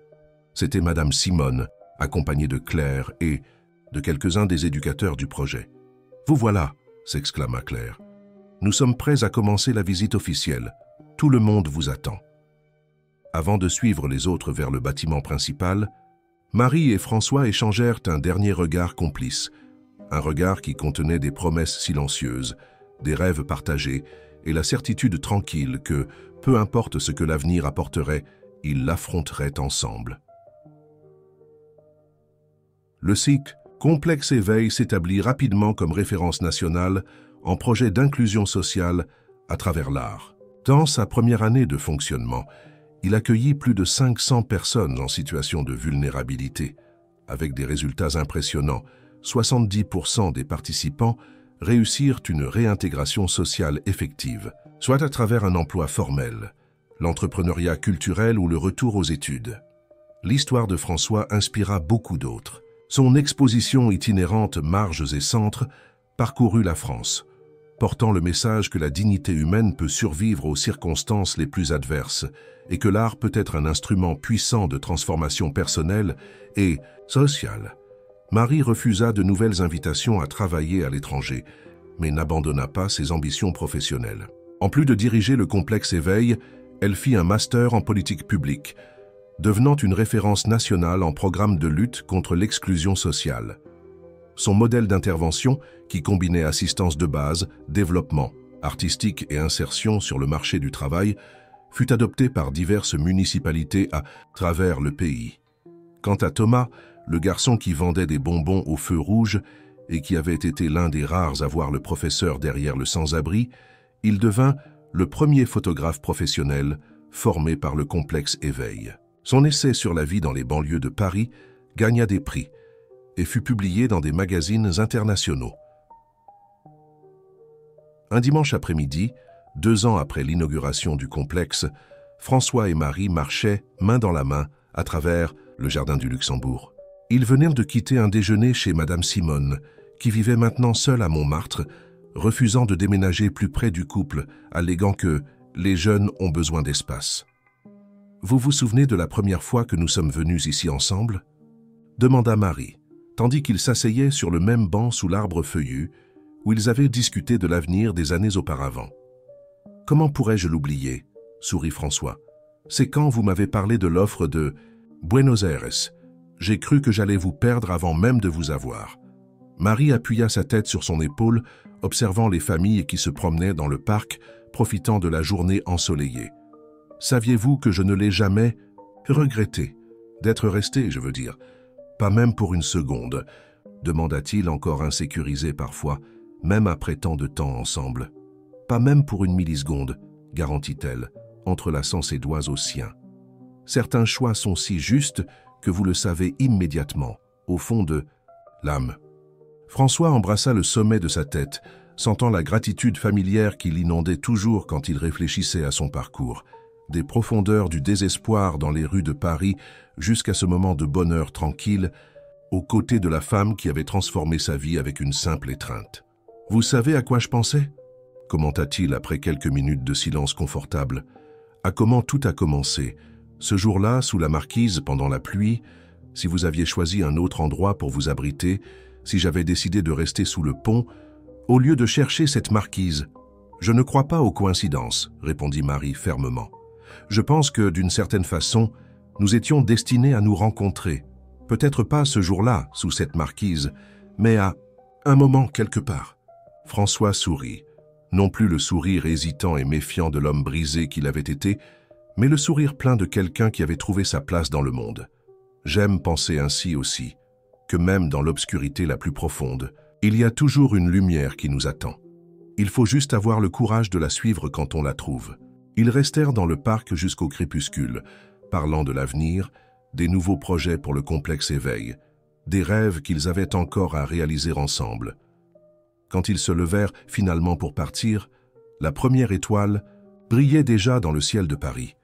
C'était Madame Simone, accompagnée de Claire et de quelques-uns des éducateurs du projet. « Vous voilà !» s'exclama Claire. « Nous sommes prêts à commencer la visite officielle. Tout le monde vous attend. » Avant de suivre les autres vers le bâtiment principal, Marie et François échangèrent un dernier regard complice, un regard qui contenait des promesses silencieuses, des rêves partagés et la certitude tranquille que, peu importe ce que l'avenir apporterait, ils l'affronteraient ensemble. Le SIC, Complexe Éveil, s'établit rapidement comme référence nationale en projet d'inclusion sociale à travers l'art. Dans sa première année de fonctionnement, il accueillit plus de 500 personnes en situation de vulnérabilité. Avec des résultats impressionnants, 70% des participants réussirent une réintégration sociale effective, soit à travers un emploi formel, l'entrepreneuriat culturel ou le retour aux études. L'histoire de François inspira beaucoup d'autres. Son exposition itinérante Marges et Centres parcourut la France, portant le message que la dignité humaine peut survivre aux circonstances les plus adverses et que l'art peut être un instrument puissant de transformation personnelle et sociale. Marie refusa de nouvelles invitations à travailler à l'étranger, mais n'abandonna pas ses ambitions professionnelles. En plus de diriger le complexe Éveil, elle fit un master en politique publique, devenant une référence nationale en programme de lutte contre l'exclusion sociale. Son modèle d'intervention, qui combinait assistance de base, développement artistique et insertion sur le marché du travail, fut adopté par diverses municipalités à travers le pays. Quant à Thomas, le garçon qui vendait des bonbons au feu rouge et qui avait été l'un des rares à voir le professeur derrière le sans-abri, il devint le premier photographe professionnel formé par le complexe Éveil. Son essai sur la vie dans les banlieues de Paris gagna des prix et fut publié dans des magazines internationaux. Un dimanche après-midi, 2 ans après l'inauguration du complexe, François et Marie marchaient main dans la main à travers le jardin du Luxembourg. Ils venirent de quitter un déjeuner chez Madame Simone, qui vivait maintenant seule à Montmartre, refusant de déménager plus près du couple, alléguant que les jeunes ont besoin d'espace. « Vous vous souvenez de la première fois que nous sommes venus ici ensemble ?» demanda Marie, tandis qu'ils s'asseyaient sur le même banc sous l'arbre feuillu, où ils avaient discuté de l'avenir des années auparavant. « Comment pourrais-je l'oublier ?» sourit François. « C'est quand vous m'avez parlé de l'offre de Buenos Aires. J'ai cru que j'allais vous perdre avant même de vous avoir. » Marie appuya sa tête sur son épaule, observant les familles qui se promenaient dans le parc, profitant de la journée ensoleillée. « Saviez-vous que je ne l'ai jamais regretté, d'être resté, je veux dire, pas même pour une seconde ?» demanda-t-il, encore insécurisé parfois, même après tant de temps ensemble. « Pas même pour une milliseconde, garantit-elle, entrelaçant ses doigts aux siens. Certains choix sont si justes que vous le savez immédiatement, au fond de l'âme. » François embrassa le sommet de sa tête, sentant la gratitude familière qui l'inondait toujours quand il réfléchissait à son parcours, des profondeurs du désespoir dans les rues de Paris jusqu'à ce moment de bonheur tranquille, aux côtés de la femme qui avait transformé sa vie avec une simple étreinte. « Vous savez à quoi je pensais ?» commenta-t-il après quelques minutes de silence confortable. « À comment tout a commencé, ce jour-là, sous la marquise, pendant la pluie, si vous aviez choisi un autre endroit pour vous abriter, si j'avais décidé de rester sous le pont, au lieu de chercher cette marquise. Je ne crois pas aux coïncidences, répondit Marie fermement. Je pense que, d'une certaine façon, nous étions destinés à nous rencontrer. Peut-être pas ce jour-là, sous cette marquise, mais à un moment quelque part. François sourit, non plus le sourire hésitant et méfiant de l'homme brisé qu'il avait été, mais le sourire plein de quelqu'un qui avait trouvé sa place dans le monde. J'aime penser ainsi aussi, que même dans l'obscurité la plus profonde, il y a toujours une lumière qui nous attend. Il faut juste avoir le courage de la suivre quand on la trouve. Ils restèrent dans le parc jusqu'au crépuscule, parlant de l'avenir, des nouveaux projets pour le complexe Éveil, des rêves qu'ils avaient encore à réaliser ensemble. Quand ils se levèrent finalement pour partir, la première étoile brillait déjà dans le ciel de Paris.